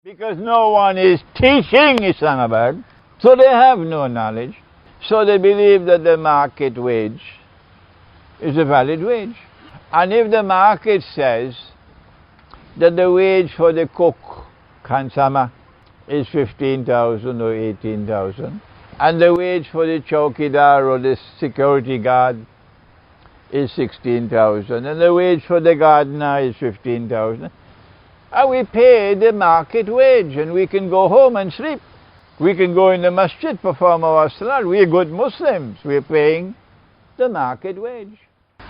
Because no one is teaching Islamabad, so they have no knowledge. So they believe that the market wage is a valid wage. And if the market says that the wage for the cook, Khansama, is 15,000 or 18,000, and the wage for the chowkidar or the security guard is 16,000, and the wage for the gardener is 15,000, and we pay the market wage, and we can go home and sleep. We can go in the masjid, perform our salat. We are good Muslims. We are paying the market wage.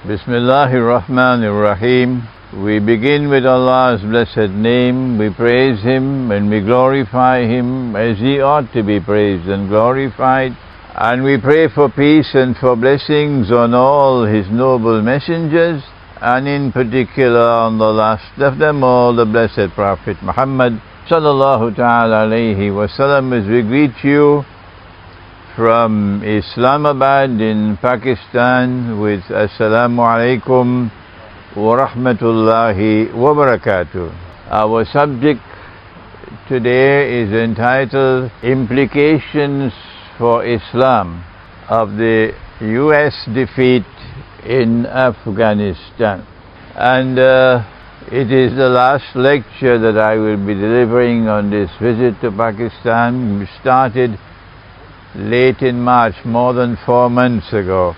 Bismillahir Rahmanir Rahim. We begin with Allah's blessed name. We praise Him and we glorify Him as He ought to be praised and glorified. And we pray for peace and for blessings on all His noble messengers, and in particular on the last of them all, the blessed Prophet Muhammad sallallahu ta'ala alayhi wasallam, as we greet you from Islamabad in Pakistan with Assalamu alaikum wa rahmatullahi wa barakatuh. Our subject today is entitled Implications for Islam of the US defeat in Afghanistan. And it is the last lecture that I will be delivering on this visit to Pakistan. We started late in March, more than 4 months ago.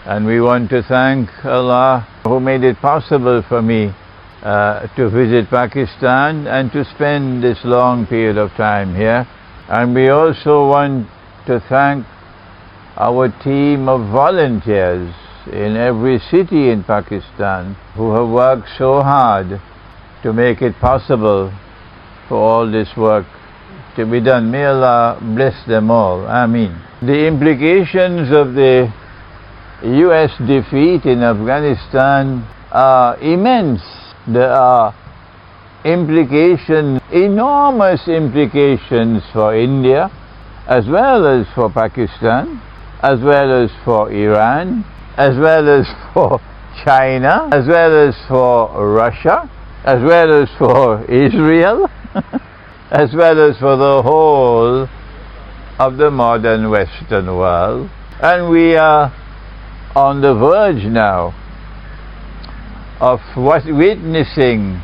And we want to thank Allah who made it possible for me to visit Pakistan and to spend this long period of time here. And we also want to thank our team of volunteers in every city in Pakistan who have worked so hard to make it possible for all this work to be done. May Allah bless them all. Ameen. The implications of the US defeat in Afghanistan are immense. There are implications, enormous implications for India, as well as for Pakistan, as well as for Iran, as well as for China, as well as for Russia, as well as for Israel, as well as for the whole of the modern Western world. And we are on the verge now of witnessing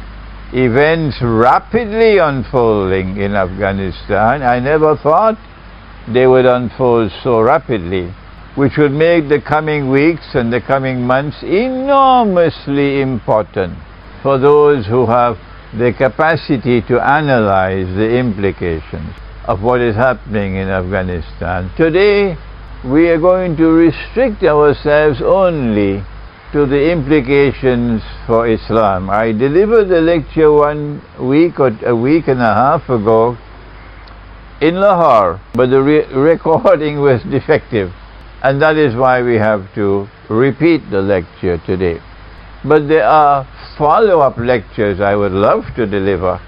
events rapidly unfolding in Afghanistan. I never thought they would unfold so rapidly, which would make the coming weeks and the coming months enormously important for those who have the capacity to analyze the implications of what is happening in Afghanistan. Today, we are going to restrict ourselves only to the implications for Islam. I delivered a lecture 1 week or a week and a half ago in Lahore, but the recording was defective. And that is why we have to repeat the lecture today. But there are follow-up lectures I would love to deliver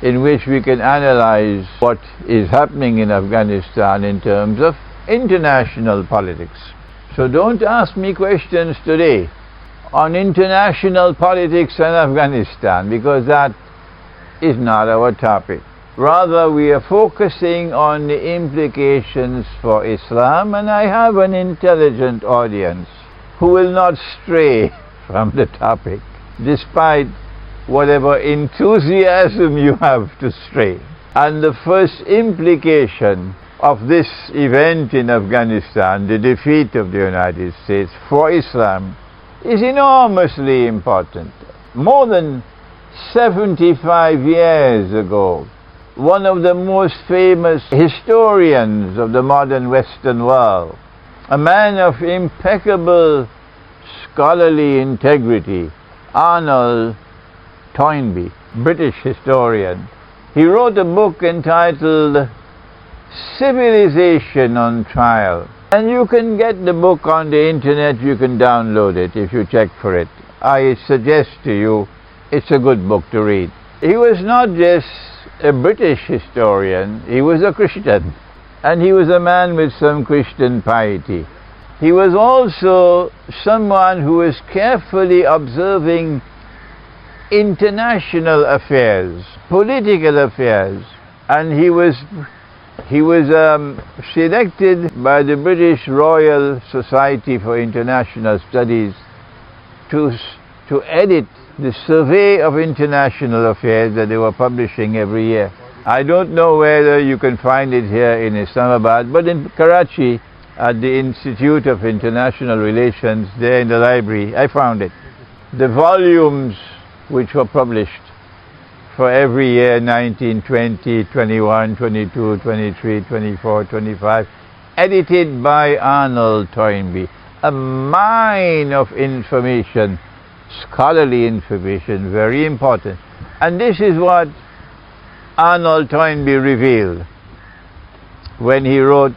in which we can analyze what is happening in Afghanistan in terms of international politics. So don't ask me questions today on international politics and Afghanistan, because that is not our topic. Rather, we are focusing on the implications for Islam, and I have an intelligent audience who will not stray from the topic, despite whatever enthusiasm you have to stray. And the first implication of this event in Afghanistan, the defeat of the United States for Islam, is enormously important. More than 75 years ago, one of the most famous historians of the modern Western world, a man of impeccable scholarly integrity, Arnold Toynbee, British historian, he wrote a book entitled Civilization on Trial. And you can get the book on the internet, you can download it if you check for it. I suggest to you it's a good book to read. He was not just a British historian, he was a Christian, and he was a man with some Christian piety. He was also someone who was carefully observing international affairs, political affairs, and he was selected by the British Royal Society for International Studies to edit the Survey of International Affairs that they were publishing every year. I don't know whether you can find it here in Islamabad, but in Karachi at the Institute of International Relations, there in the library, I found it. The volumes which were published for every year, 19, 20, 21, 22, 23, 24, 25, edited by Arnold Toynbee. A mine of information, scholarly information, very important. And this is what Arnold Toynbee revealed when he wrote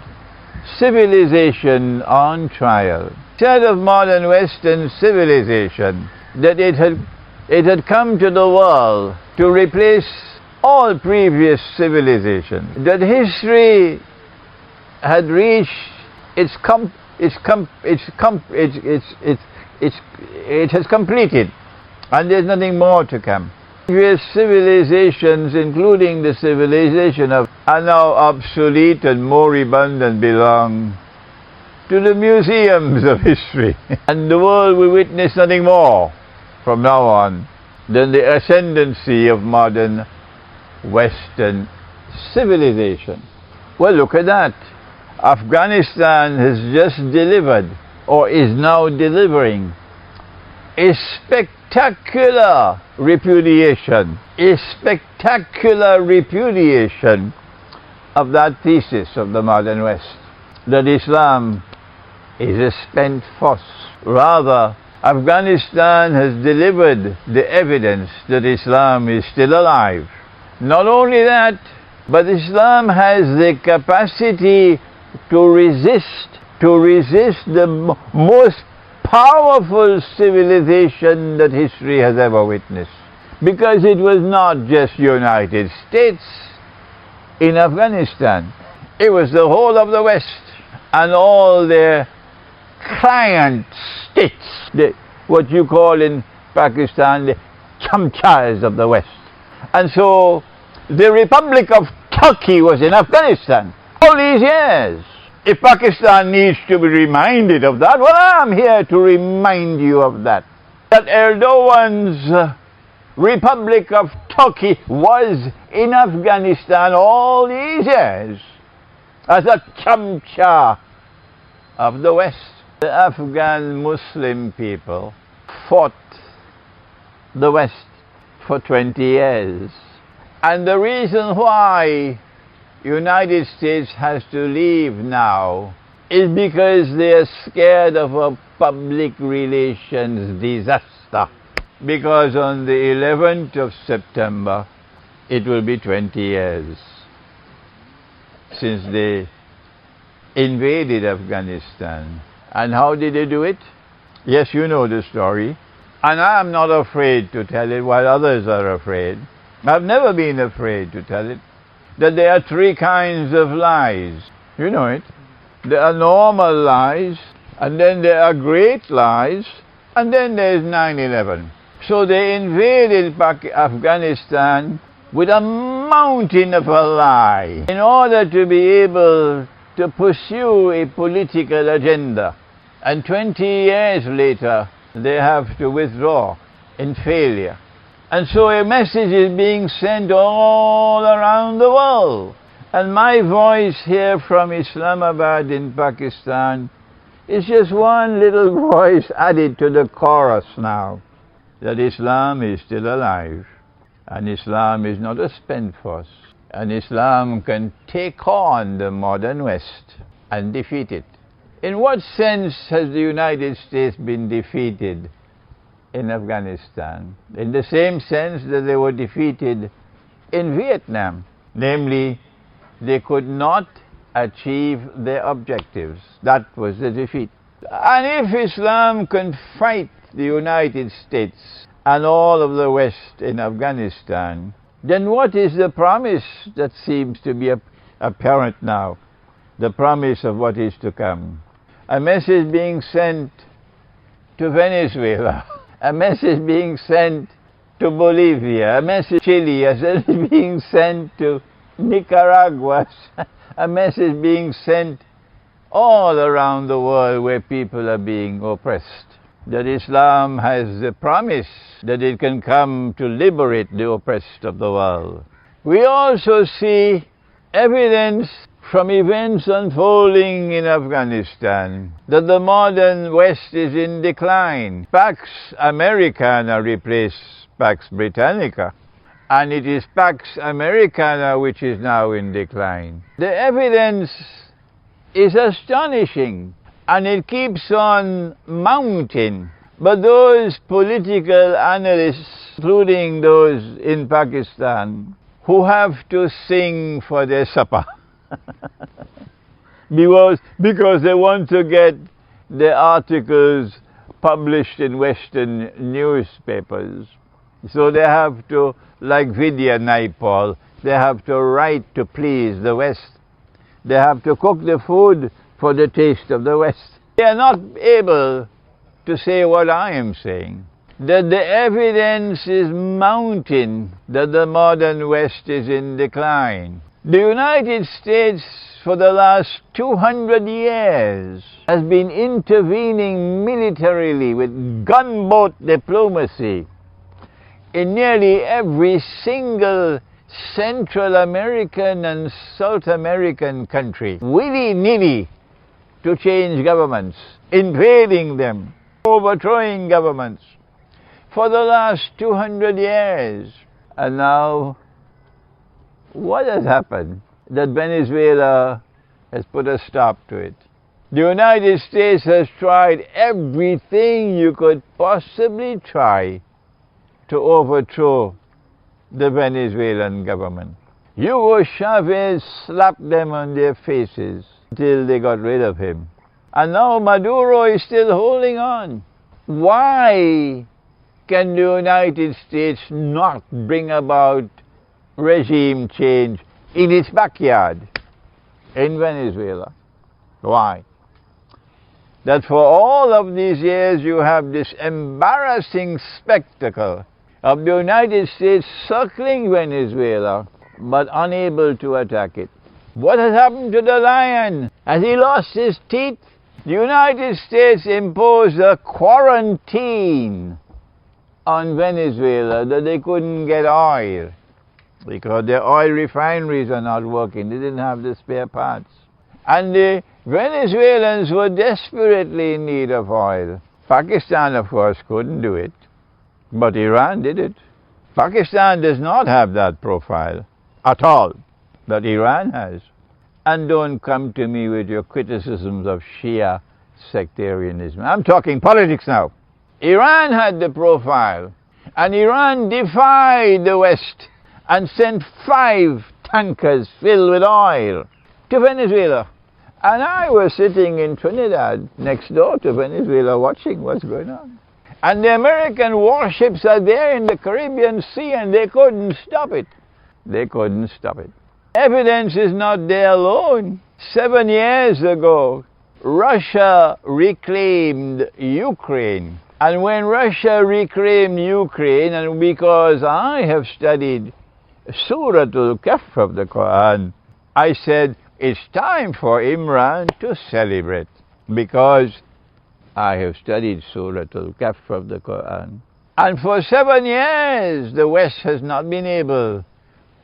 Civilization on Trial. He said of modern Western civilization that it had come to the world to replace all previous civilization, that history had reached it has completed, and there's nothing more to come. Previous civilizations, including the civilization are now obsolete and moribund and belong to the museums of history. And the world will witness nothing more from now on than the ascendancy of modern Western civilization. Well, look at that. Afghanistan has just delivered, or is now delivering, a spectacular repudiation of that thesis of the modern West, that Islam is a spent force. Rather, Afghanistan has delivered the evidence that Islam is still alive. Not only that, but Islam has the capacity to resist the most powerful civilization that history has ever witnessed. Because it was not just United States in Afghanistan. It was the whole of the West and all their client states, what you call in Pakistan the chamchas of the West. And so the Republic of Turkey was in Afghanistan all these years. If Pakistan needs to be reminded of that, well, I'm here to remind you of that. That Erdogan's Republic of Turkey was in Afghanistan all these years as a chamcha of the West. The Afghan Muslim people fought the West for 20 years. And the reason why United States has to leave now is because they are scared of a public relations disaster. Because on the 11th of September, it will be 20 years since they invaded Afghanistan. And how did they do it? Yes, you know the story. And I am not afraid to tell it while others are afraid. I've never been afraid to tell it. That there are three kinds of lies. You know it. There are normal lies, and then there are great lies, and then there's 9/11. So they invaded Afghanistan with a mountain of a lie in order to be able to pursue a political agenda. And 20 years later, they have to withdraw in failure. And so a message is being sent all around the world. And my voice here from Islamabad in Pakistan is just one little voice added to the chorus now, that Islam is still alive. And Islam is not a spent force. And Islam can take on the modern West and defeat it. In what sense has the United States been defeated in Afghanistan? In the same sense that they were defeated in Vietnam. Namely, they could not achieve their objectives. That was the defeat. And if Islam can fight the United States and all of the West in Afghanistan, then what is the promise that seems to be apparent now? The promise of what is to come. A message being sent to Venezuela, a message being sent to Bolivia, a message to Chile, a message being sent to Nicaragua, a message being sent all around the world where people are being oppressed. That Islam has the promise that it can come to liberate the oppressed of the world. We also see evidence from events unfolding in Afghanistan that the modern West is in decline. Pax Americana replaced Pax Britannica, and it is Pax Americana which is now in decline. The evidence is astonishing, and it keeps on mounting. But those political analysts, including those in Pakistan, who have to sing for their supper because they want to get the articles published in Western newspapers. So they have to, like Vidya Naipal, they have to write to please the West. They have to cook the food for the taste of the West. They are not able to say what I am saying, that the evidence is mounting that the modern West is in decline. The United States, for the last 200 years, has been intervening militarily with gunboat diplomacy in nearly every single Central American and South American country, willy-nilly, to change governments, invading them, overthrowing governments for the last 200 years. And now, what has happened? That Venezuela has put a stop to it. The United States has tried everything you could possibly try to overthrow the Venezuelan government. Hugo Chavez slapped them on their faces until they got rid of him. And now Maduro is still holding on. Why can the United States not bring about regime change in its backyard in Venezuela? Why? That for all of these years you have this embarrassing spectacle of the United States circling Venezuela but unable to attack it. What has happened to the lion? Has he lost his teeth? The United States imposed a quarantine on Venezuela that they couldn't get oil because their oil refineries are not working. They didn't have the spare parts. And the Venezuelans were desperately in need of oil. Pakistan, of course, couldn't do it, but Iran did it. Pakistan does not have that profile at all that Iran has. And don't come to me with your criticisms of Shia sectarianism. I'm talking politics now. Iran had the profile, and Iran defied the West and sent 5 tankers filled with oil to Venezuela. And I was sitting in Trinidad next door to Venezuela watching what's going on. And the American warships are there in the Caribbean Sea, and they couldn't stop it. They couldn't stop it. Evidence is not there alone. 7 years ago, Russia reclaimed Ukraine. And when Russia reclaimed Ukraine, and because I have studied Surah Al-Kahf of the Quran, I said, it's time for Imran to celebrate, because I have studied Surah Al-Kahf of the Quran. And for 7 years, the West has not been able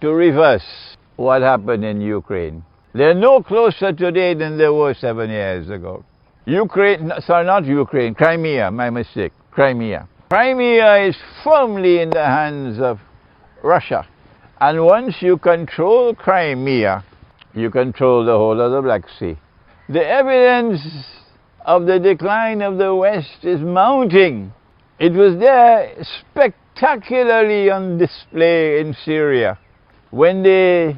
to reverse what happened in Ukraine. They're no closer today than they were 7 years ago. Crimea, my mistake, Crimea. Crimea is firmly in the hands of Russia. And once you control Crimea, you control the whole of the Black Sea. The evidence of the decline of the West is mounting. It was there spectacularly on display in Syria when they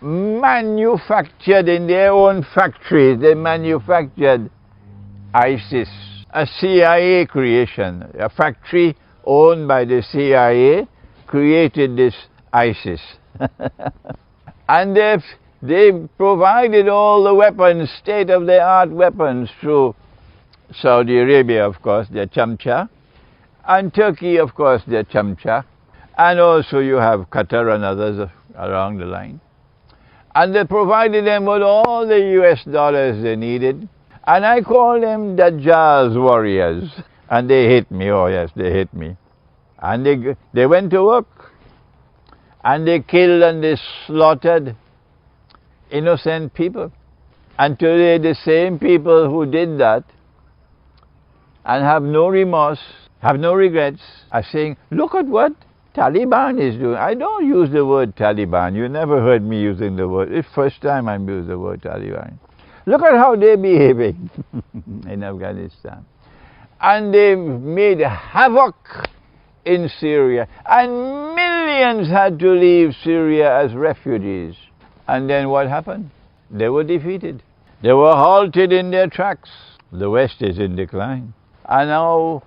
manufactured in their own factories, they manufactured ISIS, a CIA creation. A factory owned by the CIA created this ISIS. And they provided all the weapons, state-of-the-art weapons, through Saudi Arabia, of course, their chamcha, and Turkey, of course, their chamcha, and also you have Qatar and others along the line. And they provided them with all the US dollars they needed. And I call them Dajjal's warriors. And they hit me, oh yes, they hit me. And they went to work. And they killed and they slaughtered innocent people. And today the same people who did that and have no remorse, have no regrets, are saying, look at what Taliban is doing. I don't use the word Taliban. You never heard me using the word. It's the first time I'm using the word Taliban. Look at how they're behaving in Afghanistan. And they've made havoc in Syria. And millions had to leave Syria as refugees. And then what happened? They were defeated. They were halted in their tracks. The West is in decline. And now,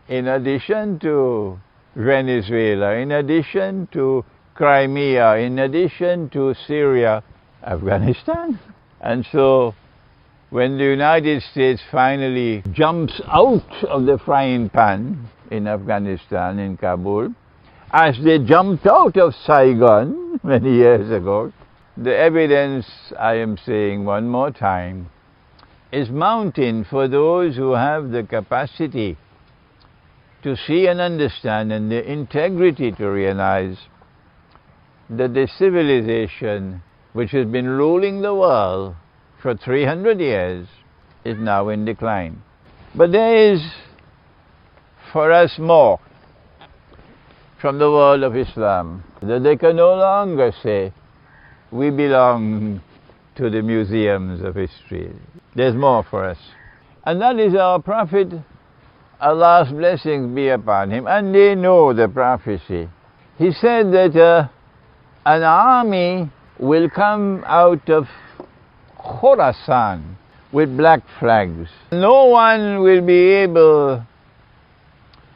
in addition to Venezuela, in addition to Crimea, in addition to Syria, Afghanistan. And so, when the United States finally jumps out of the frying pan in Afghanistan, in Kabul, as they jumped out of Saigon many years ago, the evidence, I am saying one more time, is mounting for those who have the capacity to see and understand and the integrity to realize that the civilization which has been ruling the world for 300 years is now in decline. But there is for us more from the world of Islam, that they can no longer say we belong to the museums of history. There's more for us. And that is our Prophet, Allah's blessings be upon him, and they know the prophecy. He said that an army will come out of Khorasan with black flags. No one will be able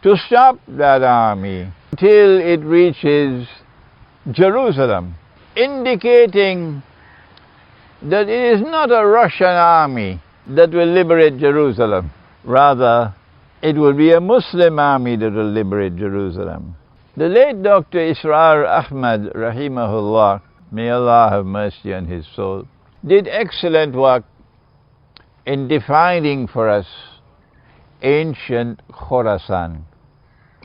to stop that army until it reaches Jerusalem, indicating that it is not a Russian army that will liberate Jerusalem. Rather, it will be a Muslim army that will liberate Jerusalem. The late Dr. Israr Ahmad, rahimahullah, may Allah have mercy on his soul, did excellent work in defining for us ancient Khorasan.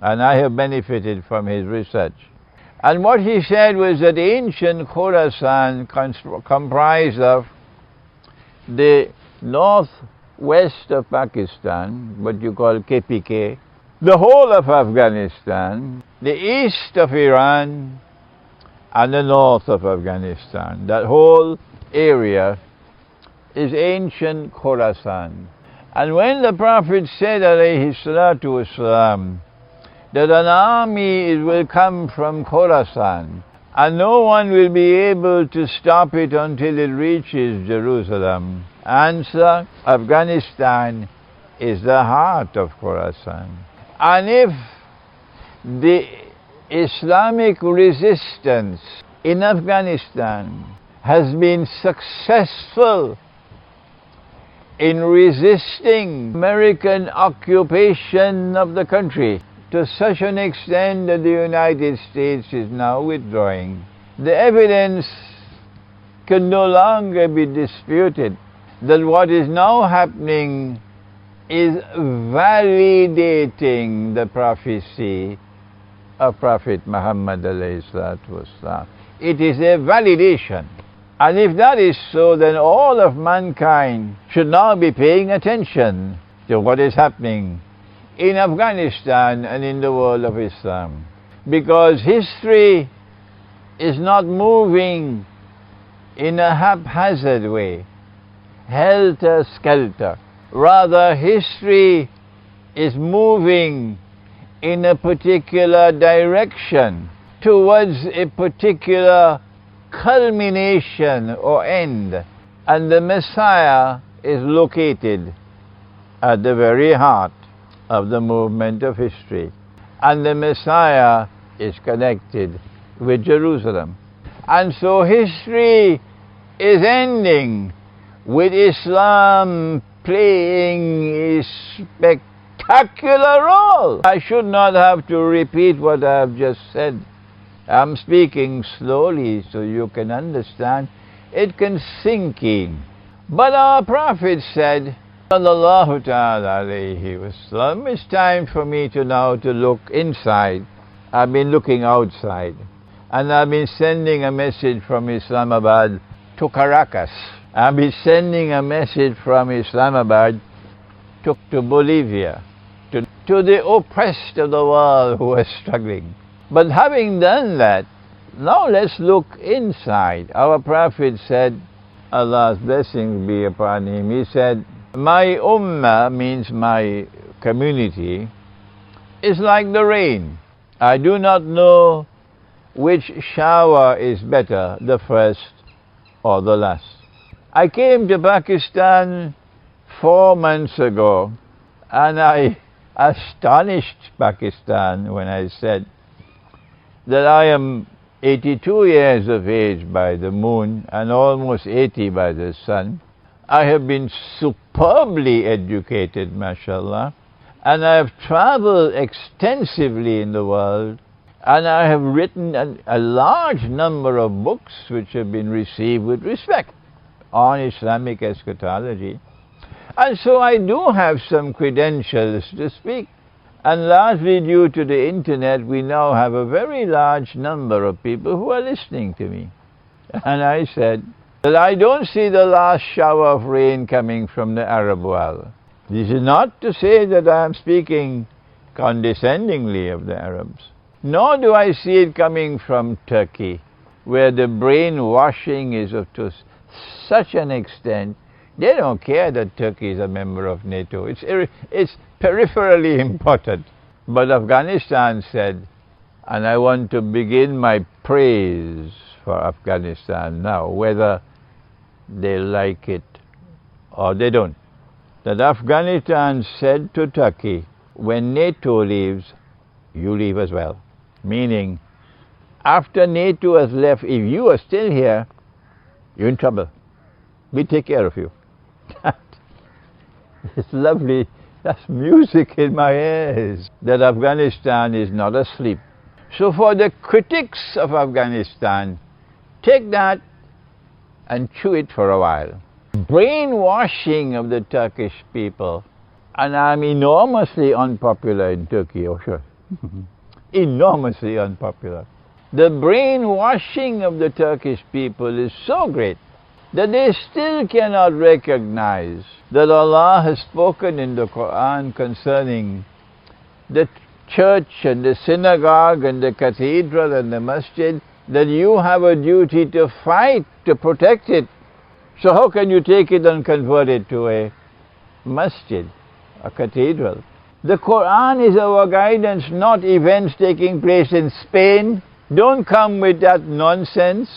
And I have benefited from his research. And what he said was that ancient Khorasan comprised of the northwest of Pakistan, what you call KPK, the whole of Afghanistan, the east of Iran, and the north of Afghanistan. That whole area is ancient Khorasan. And when the Prophet said, alayhi salatu wasalam, that an army will come from Khorasan, and no one will be able to stop it until it reaches Jerusalem. Answer, Afghanistan is the heart of Khorasan. And if the Islamic resistance in Afghanistan has been successful in resisting American occupation of the country to such an extent that the United States is now withdrawing, the evidence can no longer be disputed that what is now happening is validating the prophecy of Prophet Muhammad alayhi salatu wasalam. It is a validation. And if that is so, then all of mankind should now be paying attention to what is happening in Afghanistan and in the world of Islam. Because history is not moving in a haphazard way, helter-skelter. Rather, history is moving in a particular direction towards a particular culmination or end. And the Messiah is located at the very heart of the movement of history. And the Messiah is connected with Jerusalem. And so history is ending with Islam playing a spectacular role. I should not have to repeat what I have just said. I'm speaking slowly so you can understand. It can sink in. But our Prophet said, Sallallahu ta'ala alayhi wasallam, it's time for me now to look inside. I've been looking outside. And I've been sending a message from Islamabad to Caracas. I've been sending a message from Islamabad to Bolivia, to the oppressed of the world who are struggling. But having done that, now let's look inside. Our Prophet said, Allah's blessings be upon him, he said, my ummah, means my community, is like the rain. I do not know which shower is better, the first or the last. I came to Pakistan 4 months ago, and I astonished Pakistan when I said that I am 82 years of age by the moon and almost 80 by the sun. I have been superbly educated, mashallah, and I have traveled extensively in the world, and I have written a large number of books which have been received with respect on Islamic eschatology. And so I do have some credentials to speak. And largely due to the internet, we now have a very large number of people who are listening to me. And I said that I don't see the last shower of rain coming from the Arab world. This is not to say that I am speaking condescendingly of the Arabs. Nor do I see it coming from Turkey, where the brainwashing is to such an extent. They don't care that Turkey is a member of NATO. It's peripherally important. But Afghanistan said, and I want to begin my praise for Afghanistan now, whether they like it or they don't, that Afghanistan said to Turkey, when NATO leaves, you leave as well. Meaning, after NATO has left, if you are still here, you're in trouble. We take care of you. It's lovely. That's music in my ears. That Afghanistan is not asleep. So for the critics of Afghanistan, take that and chew it for a while. Brainwashing of the Turkish people. And I'm enormously unpopular in Turkey, oh sure. Enormously unpopular. The brainwashing of the Turkish people is so great that they still cannot recognize that Allah has spoken in the Quran concerning the church and the synagogue and the cathedral and the masjid, that you have a duty to fight to protect it. So how can you take it and convert it to a masjid, a cathedral? The Quran is our guidance, not events taking place in Spain. Don't come with that nonsense.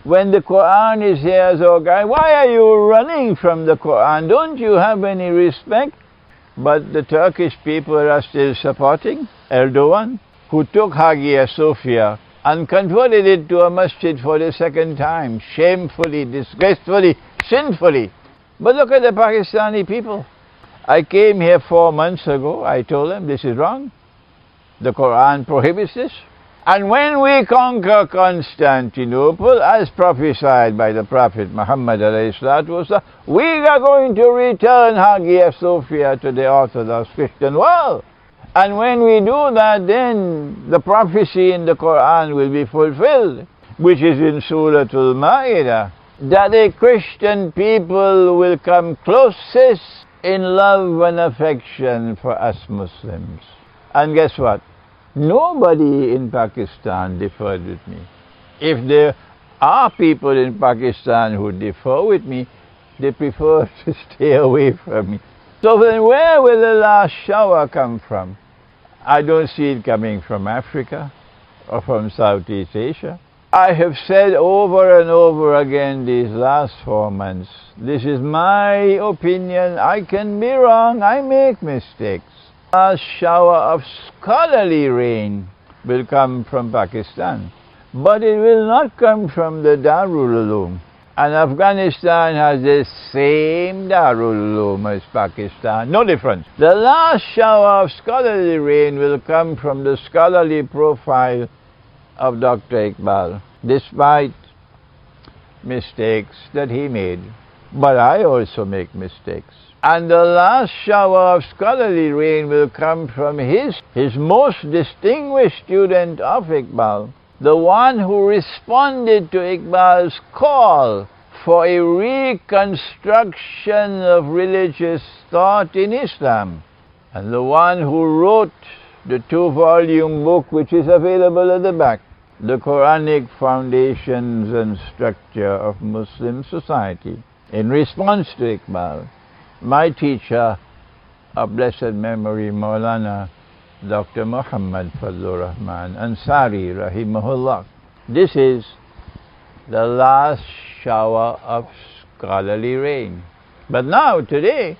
When the Quran is here as our guide, why are you running from the Quran? Don't you have any respect? But the Turkish people are still supporting Erdogan, who took Hagia Sophia and converted it to a masjid for the second time, shamefully, disgracefully, sinfully. But look at the Pakistani people. I came here 4 months ago. I told them this is wrong. The Quran prohibits this. And when we conquer Constantinople, as prophesied by the Prophet Muhammad ﷺ, we are going to return Hagia Sophia to the Orthodox Christian world. And when we do that, then the prophecy in the Quran will be fulfilled, which is in Surah Al-Ma'idah, that the Christian people will come closest in love and affection for us Muslims. And guess what? Nobody in Pakistan differed with me. If there are people in Pakistan who differ with me, they prefer to stay away from me. So then where will the last shower come from? I don't see it coming from Africa or from Southeast Asia. I have said over and over again these last 4 months, this is my opinion, I can be wrong, I make mistakes. A shower of scholarly rain will come from Pakistan, but it will not come from the Darul Uloom. And Afghanistan has the same Darul Uloom as Pakistan, no difference. The last shower of scholarly rain will come from the scholarly profile of Dr. Iqbal, despite mistakes that he made. But I also make mistakes. And the last shower of scholarly rain will come from his most distinguished student of Iqbal, the one who responded to Iqbal's call for a reconstruction of religious thought in Islam, and the one who wrote the 2-volume book which is available at the back, The Quranic Foundations and Structure of Muslim Society. In response to Iqbal, my teacher of blessed memory, Maulana Dr. Muhammad Fadlur Rahman Ansari Rahimahullah. This is the last shower of scholarly rain. But now, today,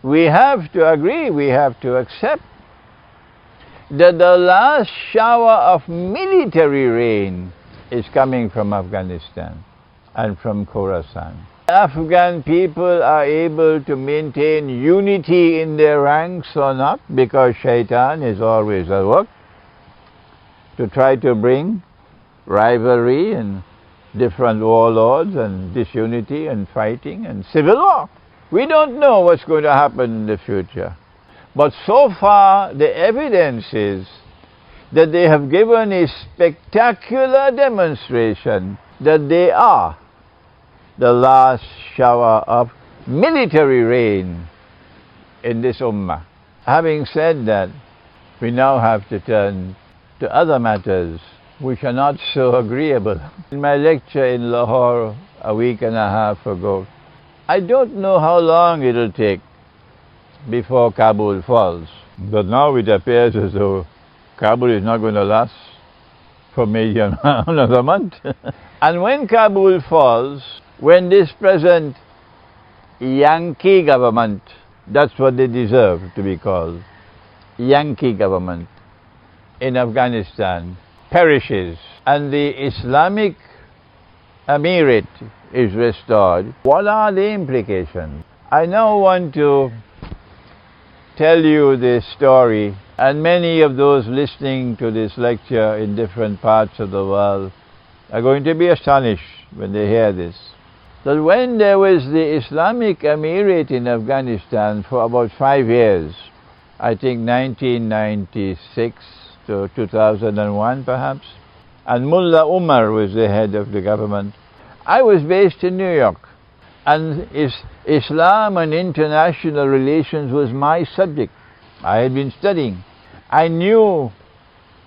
we have to agree, we have to accept that the last shower of military rain is coming from Afghanistan and from Khorasan. Afghan people are able to maintain unity in their ranks or not, because Shaitan is always at work to try to bring rivalry and different warlords and disunity and fighting and civil war. We don't know what's going to happen in the future. But so far, the evidence is that they have given a spectacular demonstration that they are the last shower of military rain in this ummah. Having said that, we now have to turn to other matters which are not so agreeable. In my lecture in Lahore a week and a half ago, I don't know how long it'll take before Kabul falls. But now it appears as though Kabul is not going to last for maybe another month. And when Kabul falls, when this present Yankee government, that's what they deserve to be called, Yankee government in Afghanistan, perishes and the Islamic Emirate is restored, what are the implications? I now want to tell you this story, and many of those listening to this lecture in different parts of the world are going to be astonished when they hear this. That when there was the Islamic Emirate in Afghanistan for about 5 years, I think 1996 to 2001 perhaps, and Mullah Umar was the head of the government, I was based in New York, and Islam and international relations was my subject. I had been studying. I knew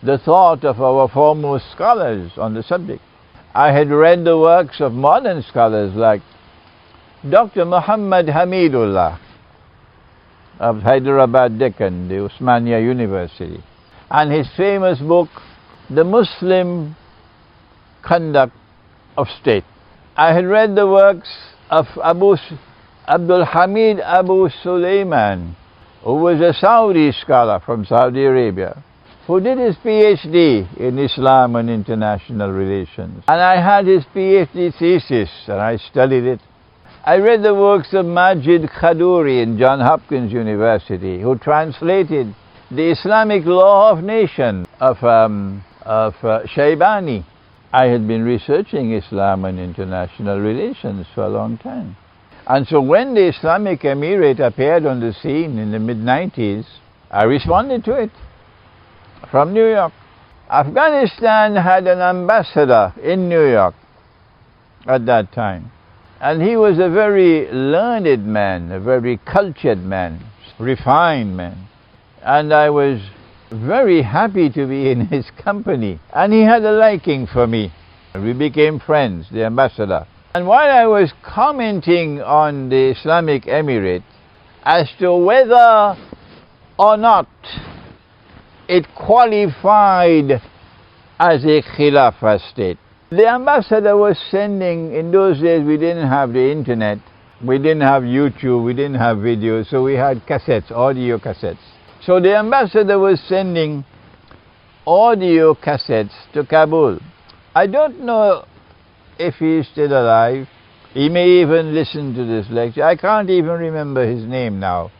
the thought of our foremost scholars on the subject. I had read the works of modern scholars like Dr. Muhammad Hamidullah of Hyderabad, Deccan, the Osmania University, and his famous book, The Muslim Conduct of State. I had read the works of Abdul Hamid Abu Sulaiman, who was a Saudi scholar from Saudi Arabia, who did his PhD in Islam and international relations. And I had his PhD thesis, and I studied it. I read the works of Majid Khadouri in Johns Hopkins University, who translated the Islamic Law of Nations of Shaybani. I had been researching Islam and international relations for a long time. And so when the Islamic Emirate appeared on the scene in the mid-90s, I responded to it from New York. Afghanistan had an ambassador in New York at that time. And he was a very learned man, a very cultured man, refined man. And I was very happy to be in his company. And he had a liking for me. We became friends, the ambassador. And while I was commenting on the Islamic Emirate as to whether or not it qualified as a Khilafah state, the ambassador was sending, in those days we didn't have the internet, we didn't have YouTube, we didn't have video, so we had cassettes, audio cassettes. So the ambassador was sending audio cassettes to Kabul. I don't know if he is still alive. He may even listen to this lecture. I can't even remember his name now.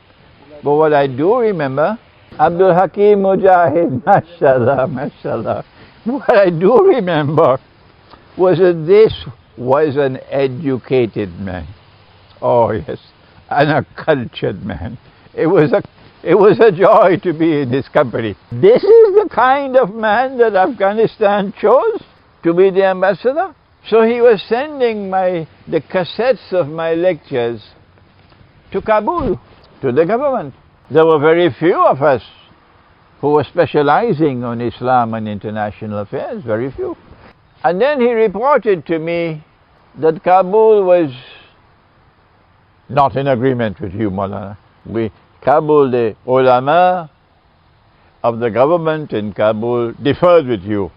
But what I do remember, Abdul Hakim Mujahid, mashallah, mashallah. what I do remember was that this was an educated man. Oh yes, and a cultured man. It was a joy to be in his company. This is the kind of man that Afghanistan chose to be the ambassador. So he was sending the cassettes of my lectures to Kabul, to the government. There were very few of us who were specializing on Islam and international affairs, very few. And then he reported to me that Kabul was not in agreement with you, Maulana. Kabul, the ulama of the government in Kabul differed with you.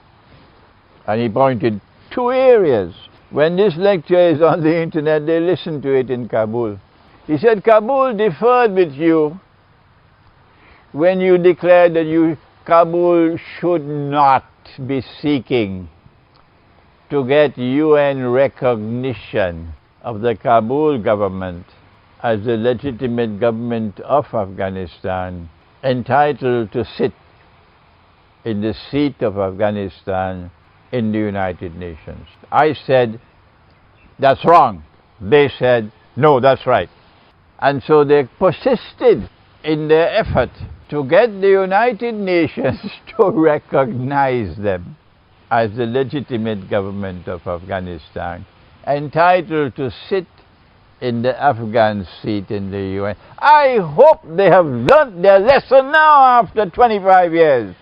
And he pointed two areas. When this lecture is on the internet, they listen to it in Kabul. He said, Kabul differed with you when you declared that Kabul should not be seeking to get UN recognition of the Kabul government as the legitimate government of Afghanistan, entitled to sit in the seat of Afghanistan in the United Nations. I said, that's wrong. They said, no, that's right. And so they persisted in their effort to get the United Nations to recognize them as the legitimate government of Afghanistan, entitled to sit in the Afghan seat in the UN. I hope they have learnt their lesson now after 25 years,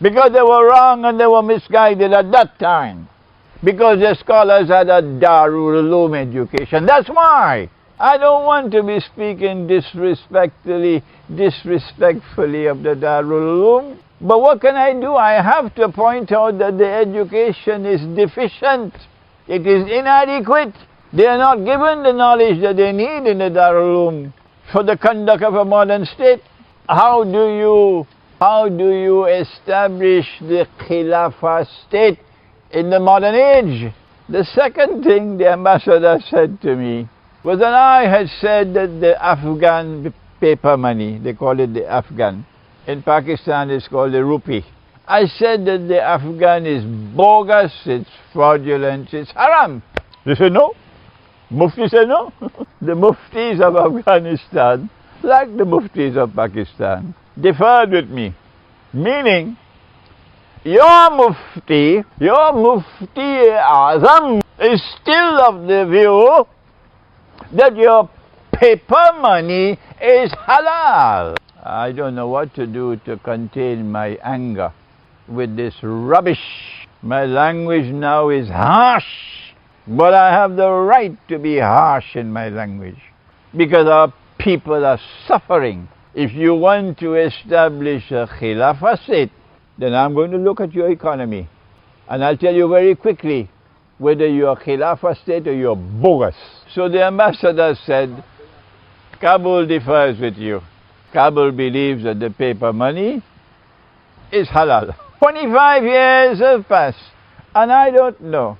because they were wrong and they were misguided at that time, because the scholars had a Darul Uloom education. That's why. I don't want to be speaking disrespectfully of the Darul Uloom. But what can I do? I have to point out that the education is deficient. It is inadequate. They are not given the knowledge that they need in the Darul Uloom for the conduct of a modern state. How do you establish the Khilafah state in the modern age? The second thing the ambassador said to me was that I had said that the Afghan paper money, they call it the Afghan, in Pakistan it's called the rupee. I said that the Afghan is bogus, it's fraudulent, it's haram. They said no. Mufti said no. The muftis of Afghanistan, like the muftis of Pakistan, differed with me. Meaning, your mufti Azam is still of the view that your paper money is halal. I don't know what to do to contain my anger with this rubbish. My language now is harsh, but I have the right to be harsh in my language, because our people are suffering. If you want to establish a Khilafah state, then I'm going to look at your economy, and I'll tell you very quickly whether you're a Khilafah state or you're bogus. So the ambassador said, Kabul differs with you. Kabul believes that the paper money is halal. 25 years have passed, and I don't know.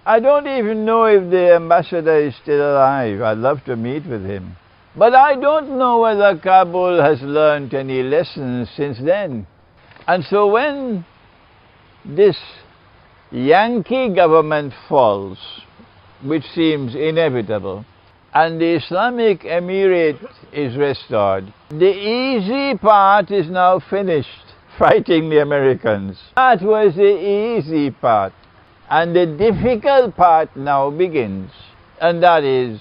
I don't even know if the ambassador is still alive. I'd love to meet with him. But I don't know whether Kabul has learned any lessons since then. And so when this Yankee government falls, which seems inevitable, and the Islamic Emirate is restored, the easy part is now finished, fighting the Americans. That was the easy part. And the difficult part now begins, and that is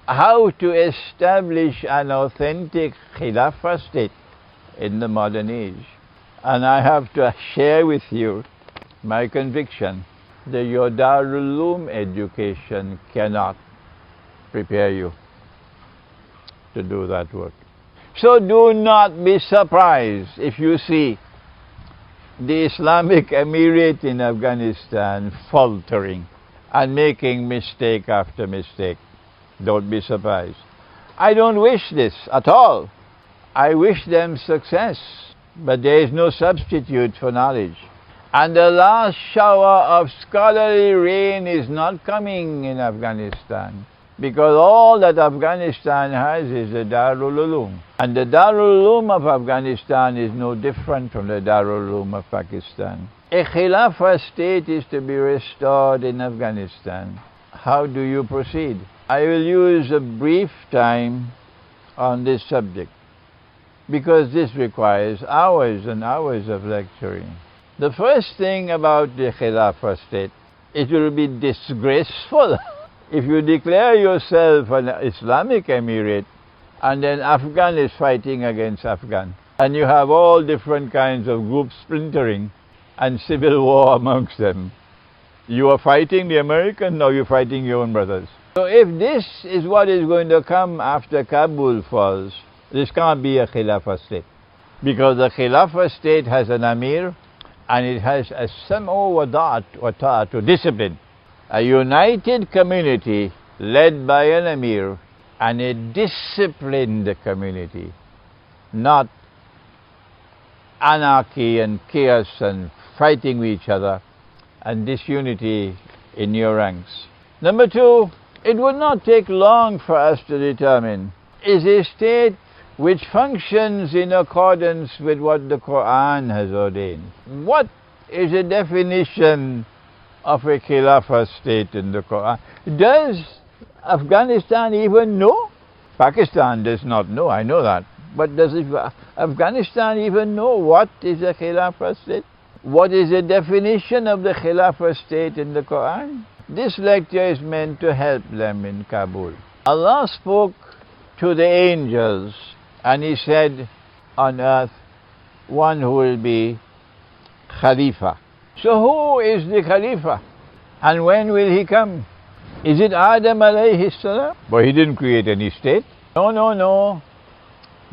how to establish an authentic Khilafah state in the modern age. And I have to share with you my conviction that your Darul Uloom education cannot prepare you to do that work. So do not be surprised if you see the Islamic Emirate in Afghanistan faltering and making mistake after mistake. Don't be surprised. I don't wish this at all. I wish them success, but there is no substitute for knowledge. And the last shower of scholarly rain is not coming in Afghanistan, because all that Afghanistan has is the Darul Uloom. And the Darul Uloom of Afghanistan is no different from the Darul Uloom of Pakistan. A Khilafah state is to be restored in Afghanistan. How do you proceed? I will use a brief time on this subject because this requires hours and hours of lecturing. The first thing about the Khilafah state, it will be disgraceful if you declare yourself an Islamic emirate and then Afghan is fighting against Afghan, and you have all different kinds of groups splintering and civil war amongst them. You are fighting the Americans, now you're fighting your own brothers. So if this is what is going to come after Kabul falls, this can't be a Khilafah state. Because the Khilafah state has an Amir and it has a sam'u wa ta'at to discipline. A united community led by an Amir and a disciplined community. Not anarchy and chaos and fighting with each other and disunity in your ranks. Number two, it would not take long for us to determine is a state which functions in accordance with what the Quran has ordained. What is a definition of a Khilafah state in the Quran? Does Afghanistan even know? Pakistan does not know, I know that. But does Afghanistan even know what is a Khilafah state? What is the definition of the Khilafah state in the Quran? This lecture is meant to help them in Kabul. Allah spoke to the angels and He said, on earth, one who will be Khalifa. So who is the Khalifa? And when will he come? Is it Adam alayhi salam? But he didn't create any state. No.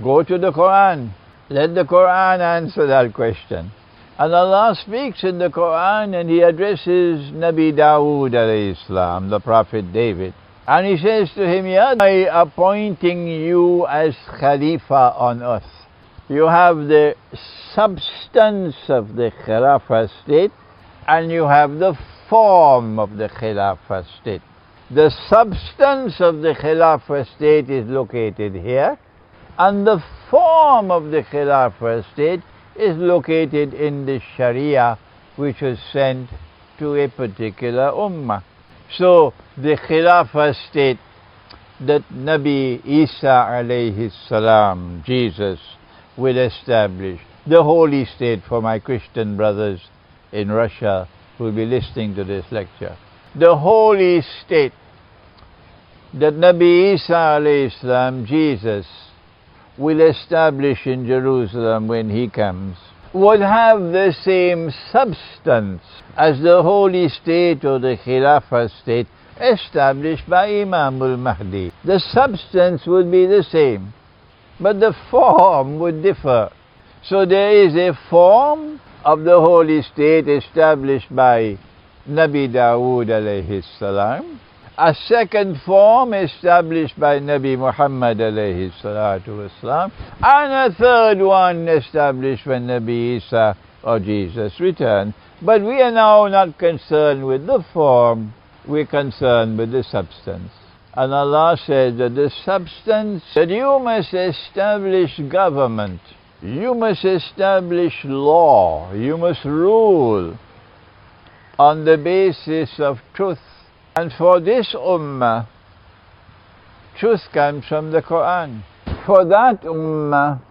Go to the Quran. Let the Quran answer that question. And Allah speaks in the Quran and He addresses Nabi Dawood alayhi salam, the Prophet David. And He says to him, "Ya, I appointing you as Khalifa on earth." You have the substance of the Khilafah state and you have the form of the Khilafah state. The substance of the Khilafah state is located here, and the form of the Khilafah state is located in the Sharia which was sent to a particular ummah. So the Khilafah state that Nabi Isa alayhi salam, Jesus, will establish, the holy state for my Christian brothers in Russia who will be listening to this lecture. The holy state that Nabi Isa alayhi salam, Jesus, will establish in Jerusalem when he comes, would have the same substance as the holy state or the Khilafah state established by Imam al-Mahdi. The substance would be the same, but the form would differ. So there is a form of the holy state established by Nabi Dawood alayhi salam, a second form established by Nabi Muhammad alayhi salatu wasalam, and a third one established when Nabi Isa or Jesus returned. But we are now not concerned with the form, we're concerned with the substance. And Allah says that the substance, that you must establish government, you must establish law, you must rule on the basis of truth. And for this ummah, truth comes from the Quran. For that ummah,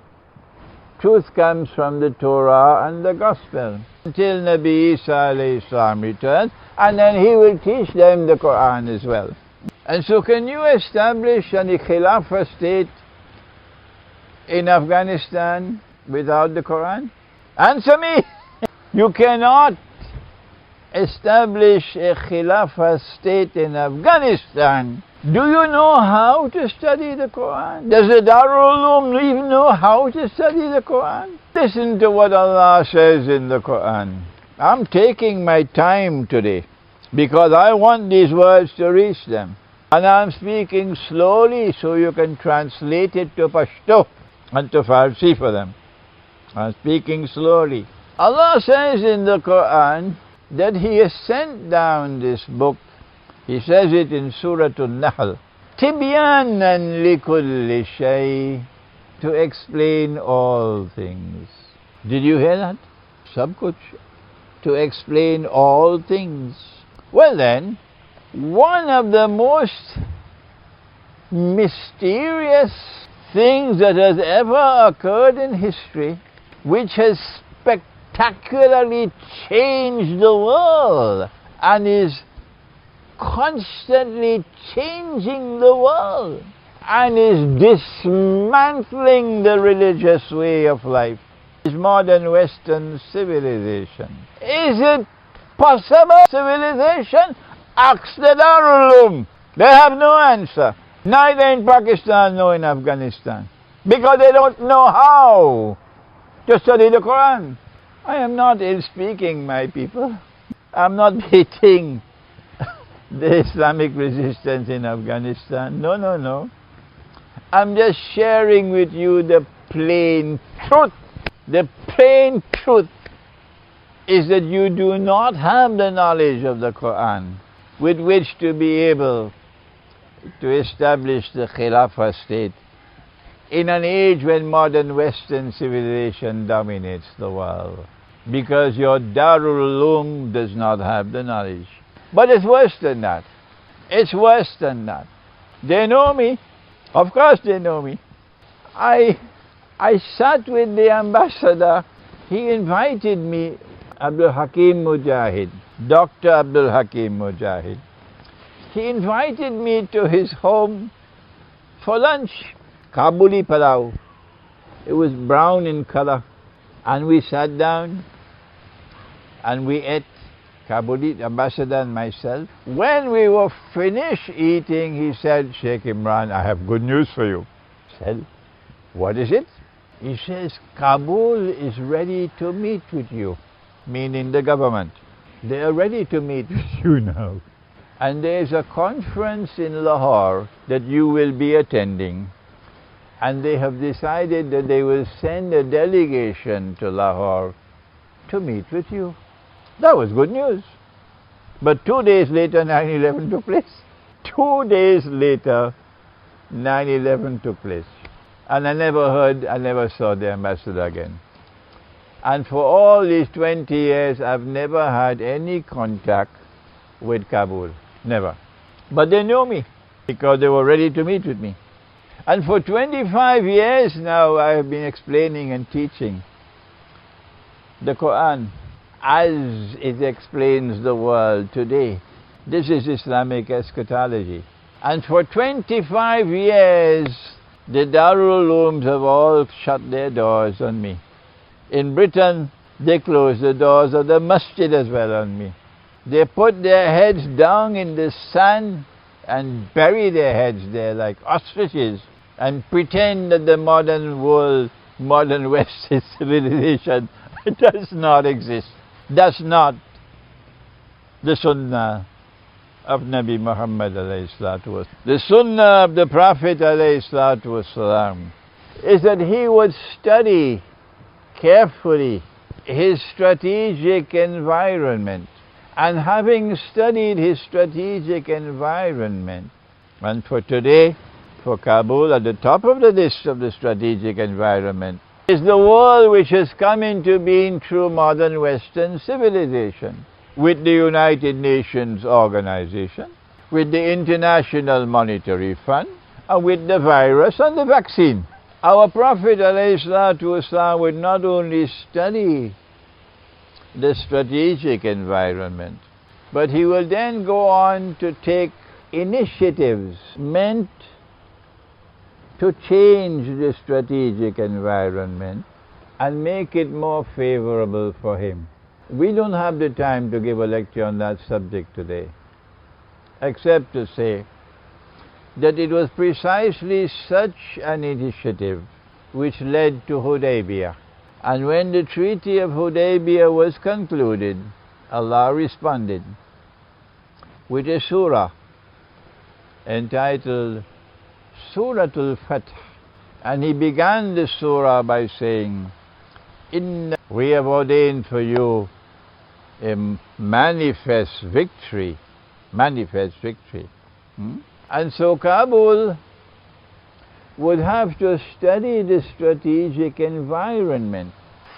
truth comes from the Torah and the Gospel. Until Nabi Isa alayhi salam returns, and then he will teach them the Quran as well. And so can you establish a Khilafah state in Afghanistan without the Quran? Answer me! You cannot establish a Khilafah state in Afghanistan. Do you know how to study the Quran? Does the Darul Uloom even know how to study the Quran? Listen to what Allah says in the Quran. I'm taking my time today because I want these words to reach them. And I'm speaking slowly so you can translate it to Pashto and to Farsi for them. I'm speaking slowly. Allah says in the Quran that He has sent down this book. He says it in Surah An-Nahl, Tibyanan likulli shay, to explain all things. Did you hear that? Sab kuch. to explain all things. Well then, one of the most mysterious things that has ever occurred in history, which has spectacularly changed the world and is constantly changing the world and is dismantling the religious way of life, is modern Western civilization. Is it possible civilization? Ask the Darul Uloom. They have no answer. Neither in Pakistan nor in Afghanistan. Because they don't know how to study the Quran. I am not ill-speaking, my people. I'm not hating the Islamic resistance in Afghanistan. No, no, no. I'm just sharing with you the plain truth. The plain truth is that you do not have the knowledge of the Quran with which to be able to establish the Khilafah state in an age when modern Western civilization dominates the world. Because your Darul Uloom does not have the knowledge. But it's worse than that. It's worse than that. They know me. Of course they know me. I sat with the ambassador. He invited me, Abdul Hakim Mujahid, Dr. Abdul Hakim Mujahid. He invited me to his home for lunch. Kabuli palau. It was brown in color. And we sat down and we ate. Kabuli, ambassador and myself. When we were finished eating, he said, Sheikh Imran, I have good news for you. I said, what is it? He says, Kabul is ready to meet with you, meaning the government. They are ready to meet with you now. And there is a conference in Lahore that you will be attending. And they have decided that they will send a delegation to Lahore to meet with you. That was good news. But 2 days later, 9/11 took place. 2 days later, 9/11 took place. And I never saw the ambassador again. And for all these 20 years, I've never had any contact with Kabul. Never. But they know me because they were ready to meet with me. And for 25 years now, I have been explaining and teaching the Quran as it explains the world today. This is Islamic eschatology. And for 25 years, the Darul Ulooms have all shut their doors on me. In Britain, they closed the doors of the masjid as well on me. They put their heads down in the sand and bury their heads there like ostriches and pretend that the modern world, modern Western civilization does not exist. That's not the Sunnah of Nabi Muhammad alayhi salatu wasalam. The Sunnah of the Prophet alayhi salatu wasalam is that he would study carefully his strategic environment. And having studied his strategic environment, and for today, for Kabul, at the top of the list of the strategic environment, is the world which has come into being through modern Western civilization, with the United Nations organization, with the International Monetary Fund, and with the virus and the vaccine. Our Prophet ﷺ would not only study the strategic environment, but he will then go on to take initiatives meant to change the strategic environment and make it more favorable for him. We don't have the time to give a lecture on that subject today, except to say that it was precisely such an initiative which led to Hudaybiyah. And when the Treaty of Hudaybiyah was concluded, Allah responded with a surah entitled Suratul Fath. And he began the surah by saying, we have ordained for you a manifest victory. Manifest victory. And so Kabul would have to study the strategic environment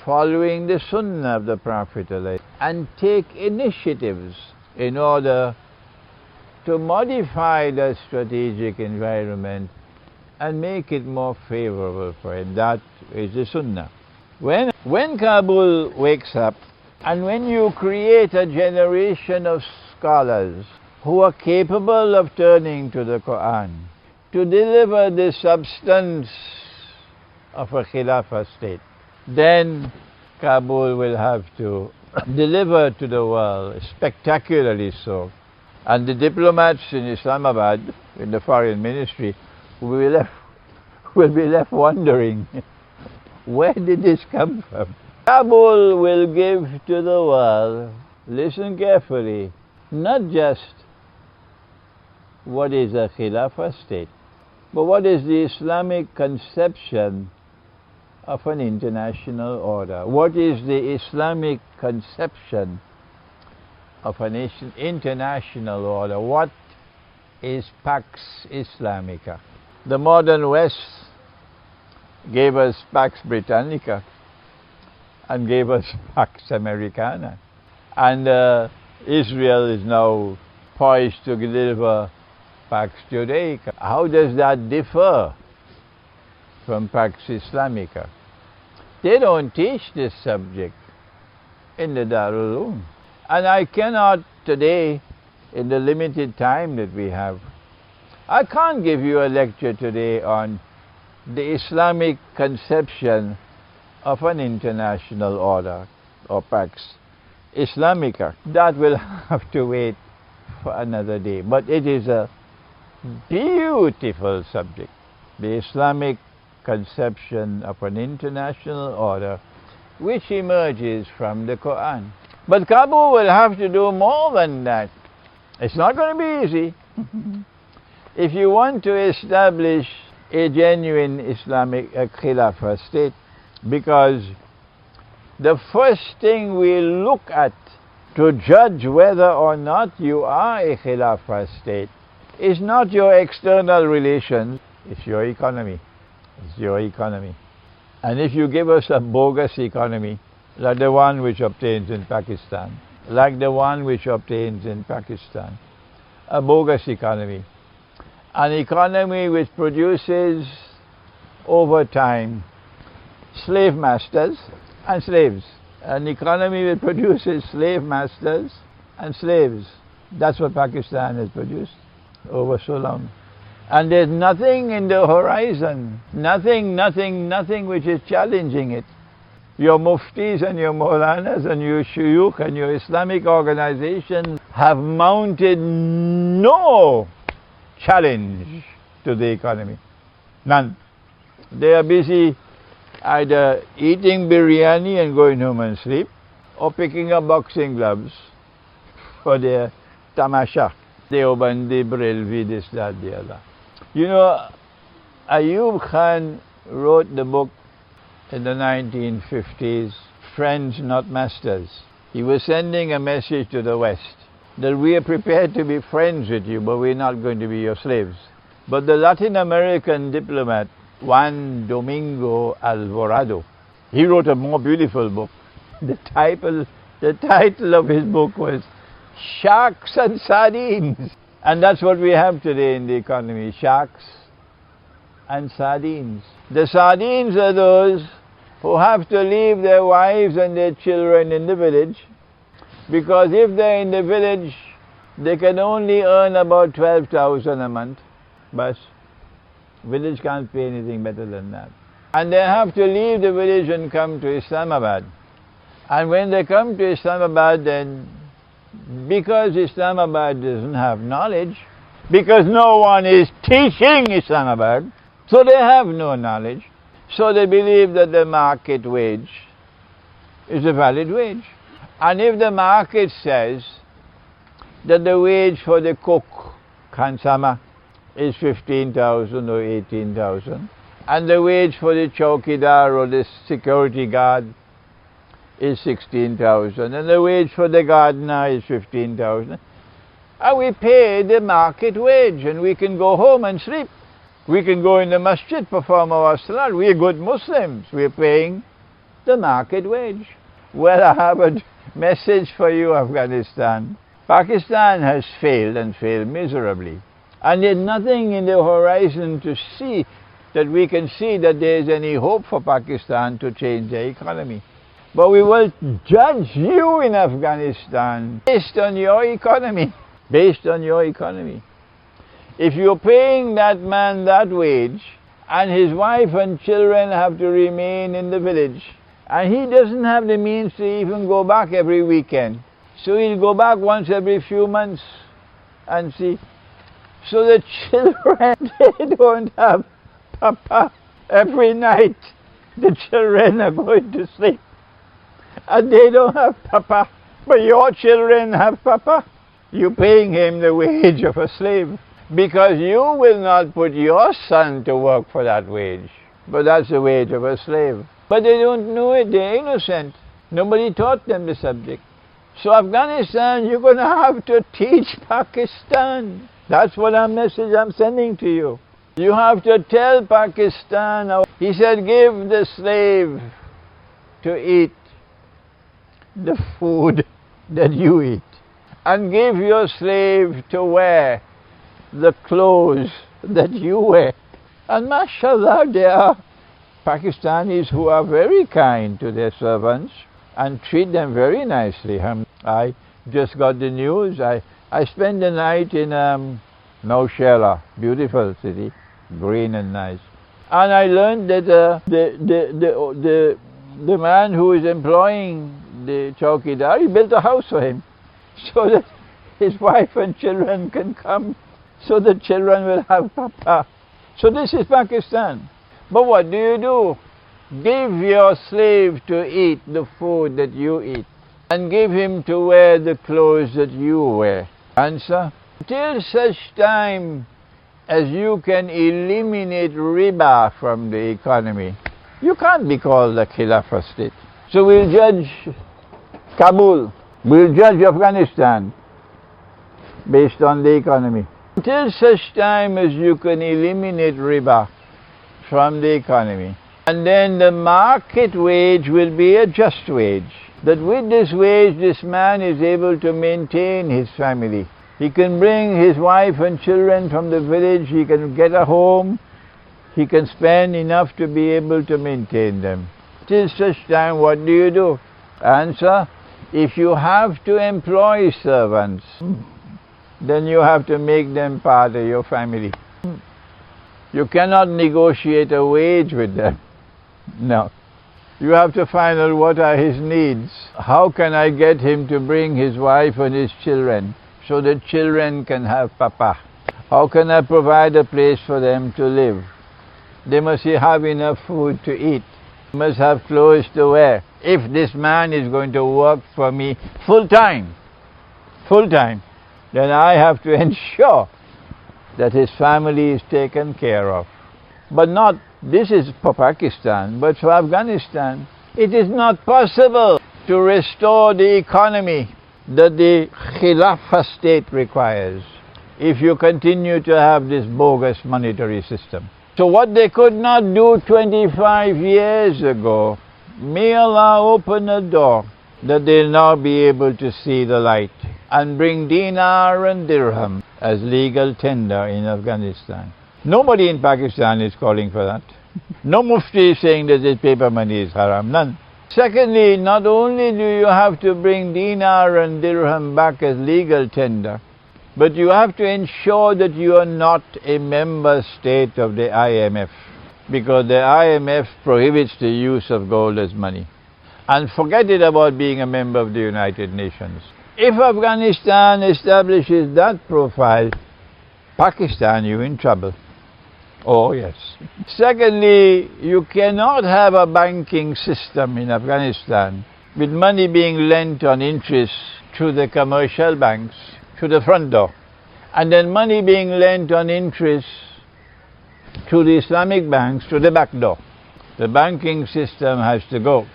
following the Sunnah of the Prophet and take initiatives in order to modify the strategic environment and make it more favorable for him. That is the Sunnah. When Kabul wakes up, and when you create a generation of scholars who are capable of turning to the Quran to deliver the substance of a Khilafah state, then Kabul will have to deliver to the world, spectacularly so. And the diplomats in Islamabad, in the foreign ministry, will be left wondering, where did this come from? Kabul will give to the world, listen carefully, not just what is a Khilafah state, but what is the Islamic conception of an international order. What is the Islamic conception of an international order? What is Pax Islamica? The modern West gave us Pax Britannica and gave us Pax Americana. And Israel is now poised to deliver Pax Judaica. How does that differ from Pax Islamica? They don't teach this subject in the Darul Uloom. And I cannot today, in the limited time that we have, I can't give you a lecture today on the Islamic conception of an international order, or Pax Islamica. That will have to wait for another day. But it is a beautiful subject, the Islamic conception of an international order which emerges from the Quran. But Kabul will have to do more than that. It's not going to be easy. If you want to establish a genuine Islamic Khilafah state, because the first thing we look at to judge whether or not you are a Khilafah state is not your external relations, it's your economy. It's your economy. And if you give us a bogus economy, like the one which obtains in Pakistan, a bogus economy, an economy which produces over time slave masters and slaves, an economy which produces slave masters and slaves. That's what Pakistan has produced over so long. And there's nothing in the horizon, nothing which is challenging it. Your muftis and your maulanas and your shuyukh and your Islamic organizations have mounted no challenge to the economy. None. They are busy either eating biryani and going home and sleep, or picking up boxing gloves for their tamasha. Deobandi, Brelvi, this, that, the other. You know, Ayub Khan wrote the book in the 1950s, Friends Not Masters. He was sending a message to the West that we are prepared to be friends with you, but we're not going to be your slaves. But the Latin American diplomat, Juan Domingo Alvarado, he wrote a more beautiful book. The title of his book was Sharks and Sardines. And that's what we have today in the economy, sharks and sardines. The sardines are those who have to leave their wives and their children in the village, because if they're in the village, they can only earn about 12,000 a month. But village can't pay anything better than that. And they have to leave the village and come to Islamabad. And when they come to Islamabad, then because Islamabad doesn't have knowledge, because no one is teaching Islamabad, so they have no knowledge, so they believe that the market wage is a valid wage. And if the market says that the wage for the cook, Khansama, is 15,000 or 18,000, and the wage for the chowkidar or the security guard is 16,000, and the wage for the gardener is 15,000, and we pay the market wage, and we can go home and sleep. We can go in the masjid, perform our salat. We are good Muslims. We are paying the market wage. Well, I have a message for you, Afghanistan. Pakistan has failed and failed miserably. And there's nothing in the horizon to see that we can see that there is any hope for Pakistan to change their economy. But we will judge you in Afghanistan based on your economy. Based on your economy. If you're paying that man that wage, and his wife and children have to remain in the village, and he doesn't have the means to even go back every weekend, so he'll go back once every few months and see. So the children, they don't have Papa every night. The children are going to sleep, and they don't have Papa. But your children have Papa. You're paying him the wage of a slave, because you will not put your son to work for that wage. But that's the wage of a slave. But they don't know it, they're innocent. Nobody taught them the subject. So Afghanistan, you're going to have to teach Pakistan. That's what a message I'm sending to you. You have to tell Pakistan. He said, give the slave to eat the food that you eat, and give your slave to wear the clothes that you wear. And mashallah, there are Pakistanis who are very kind to their servants and treat them very nicely. I just got the news. I spent the night in Naushela, beautiful city, green and nice. And I learned that the man who is employing the chowkidar, he built a house for him so that his wife and children can come, so the children will have Papa. So this is Pakistan. But what do? Give your slave to eat the food that you eat, and give him to wear the clothes that you wear. Answer? Till such time as you can eliminate Riba from the economy, you can't be called a Khilafah state. So we'll judge Kabul, we'll judge Afghanistan based on the economy. Until such time as you can eliminate Riba from the economy. And then the market wage will be a just wage. That with this wage, this man is able to maintain his family. He can bring his wife and children from the village, he can get a home, he can spend enough to be able to maintain them. Till such time, what do? Answer, if you have to employ servants, then you have to make them part of your family. You cannot negotiate a wage with them. No. You have to find out what are his needs. How can I get him to bring his wife and his children so the children can have Papa? How can I provide a place for them to live? They must have enough food to eat. They must have clothes to wear. If this man is going to work for me full time, then I have to ensure that his family is taken care of. But not, this is for Pakistan, but for Afghanistan, it is not possible to restore the economy that the Khilafah state requires if you continue to have this bogus monetary system. So what they could not do 25 years ago, may Allah open a door that they'll now be able to see the light and bring dinar and dirham as legal tender in Afghanistan. Nobody in Pakistan is calling for that. No mufti is saying that this paper money is haram, none. Secondly, not only do you have to bring dinar and dirham back as legal tender, but you have to ensure that you are not a member state of the IMF, because the IMF prohibits the use of gold as money. And forget it about being a member of the United Nations. If Afghanistan establishes that profile, Pakistan, you're in trouble. Oh yes. Secondly, you cannot have a banking system in Afghanistan with money being lent on interest through the commercial banks to the front door, and then money being lent on interest to the Islamic banks to the back door. The banking system has to go.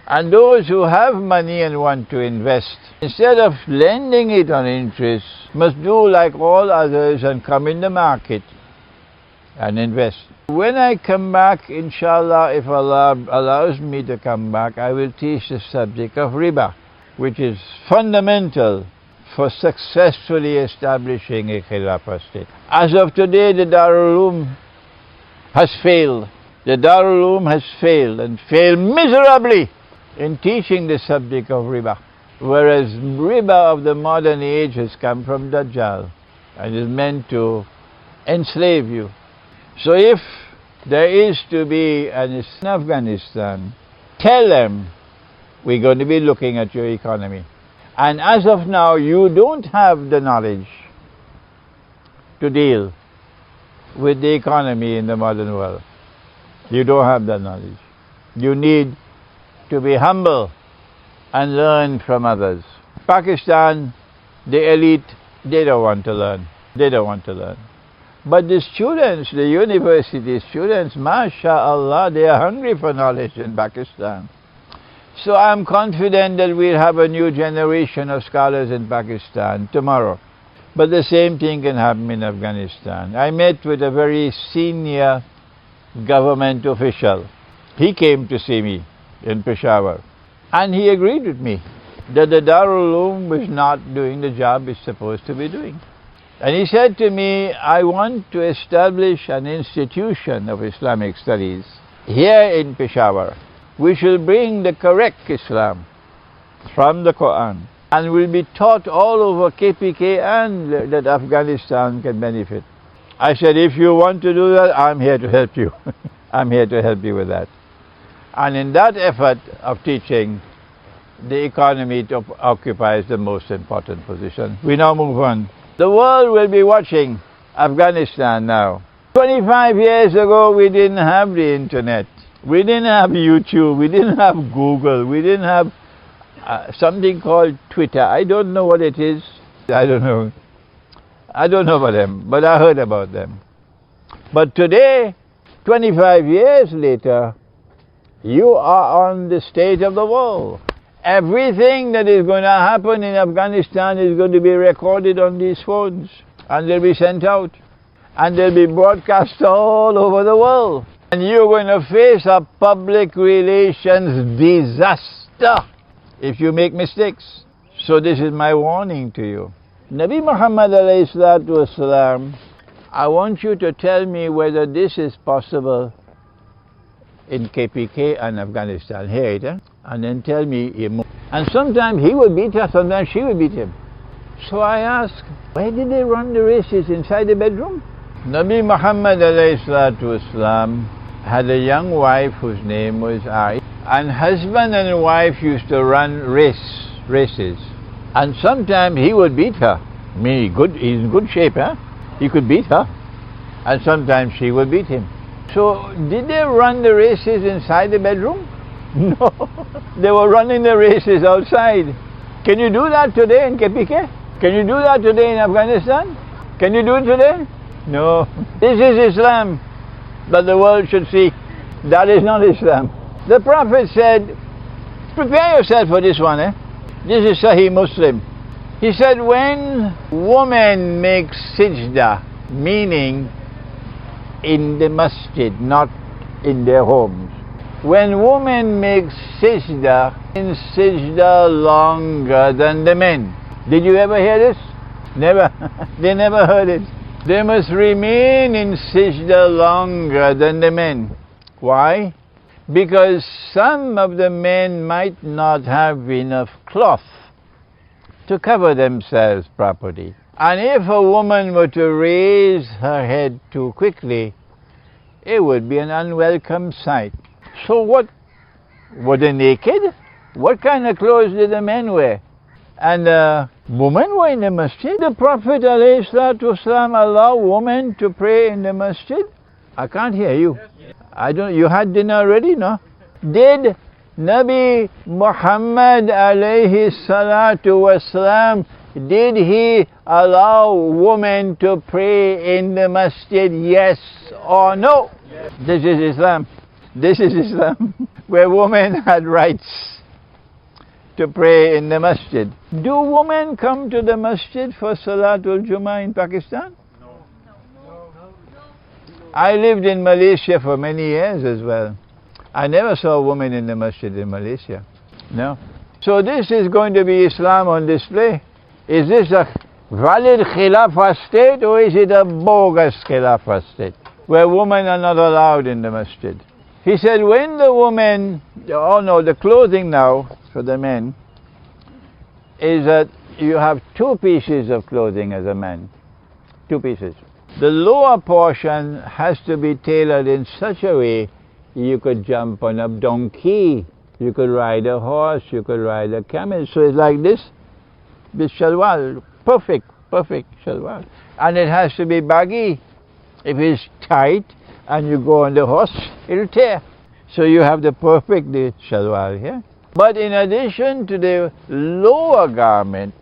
And those who have money and want to invest, instead of lending it on interest, must do like all others and come in the market and invest. When I come back, inshallah, if Allah allows me to come back, I will teach the subject of Riba, which is fundamental for successfully establishing a Khilafah state. As of today, the Darul Uloom has failed. The Darul Uloom has failed, and failed miserably, in teaching the subject of Riba. Whereas Riba of the modern age has come from Dajjal and is meant to enslave you. So if there is to be an Afghanistan, tell them we're going to be looking at your economy. And as of now, you don't have the knowledge to deal with the economy in the modern world. You don't have that knowledge. You need to be humble and learn from others. Pakistan, the elite, they don't want to learn. They don't want to learn. But the students, the university students, mashallah, they are hungry for knowledge in Pakistan. So I'm confident that we'll have a new generation of scholars in Pakistan tomorrow. But the same thing can happen in Afghanistan. I met with a very senior government official. He came to see me in Peshawar, and he agreed with me that the Darul Uloom was not doing the job it's supposed to be doing. And he said to me, I want to establish an institution of Islamic studies here in Peshawar. We shall bring the correct Islam from the Quran and will be taught all over KPK and that Afghanistan can benefit. I said, if you want to do that, I'm here to help you. I'm here to help you with that. And in that effort of teaching, the economy occupies the most important position. We now move on. The world will be watching Afghanistan now. 25 years ago, we didn't have the internet. We didn't have YouTube. We didn't have Google. We didn't have something called Twitter. I don't know what it is. I don't know. I don't know about them, but I heard about them. But today, 25 years later, you are on the stage of the world. Everything that is going to happen in Afghanistan is going to be recorded on these phones, and they'll be sent out, and they'll be broadcast all over the world. And you're going to face a public relations disaster if you make mistakes. So this is my warning to you. Nabi Muhammad alayhi salatu wasalam, I want you to tell me whether this is possible in KPK and Afghanistan. Hear it, and then tell me. And sometimes he will beat her, sometimes she will beat him. So I ask, why did they run the races inside the bedroom? Nabi Muhammad alayhi salatu wasalam had a young wife whose name was Aisha, and husband and wife used to run races. And sometimes he would beat her. I mean, he's in good shape, he could beat her. And sometimes she would beat him. So, did they run the races inside the bedroom? No. They were running the races outside. Can you do that today in KPK? Can you do that today in Afghanistan? Can you do it today? No. This is Islam that the world should see. That is not Islam. The Prophet said, prepare yourself for this one, This is Sahih Muslim. He said, when women make sajda, meaning in the masjid, not in their homes. When women make sajda, in sajda longer than the men. Did you ever hear this? Never. They never heard it. They must remain in sajda longer than the men. Why? Because some of the men might not have enough cloth to cover themselves properly. And if a woman were to raise her head too quickly, it would be an unwelcome sight. So what? Were they naked? What kind of clothes did the men wear? And women were in the masjid. The Prophet ﷺ allowed women to pray in the masjid. I can't hear you. I don't. You had dinner already, no? Did Nabi Muhammad alayhi salatu wasalam, did he allow women to pray in the masjid? Yes or no? Yes. This is Islam. This is Islam, where women had rights to pray in the masjid. Do women come to the masjid for Salatul Jummah in Pakistan? I lived in Malaysia for many years as well. I never saw a woman in the masjid in Malaysia. No. So this is going to be Islam on display. Is this a valid Khilafah state or is it a bogus Khilafah state where women are not allowed in the masjid? He said when the women, the clothing now for the men is that you have two pieces of clothing as a man. Two pieces. The lower portion has to be tailored in such a way you could jump on a donkey, you could ride a horse, you could ride a camel. So it's like this shalwar, perfect shalwar. And it has to be baggy. If it's tight and you go on the horse, it'll tear. So you have the perfect shalwar here. But in addition to the lower garment,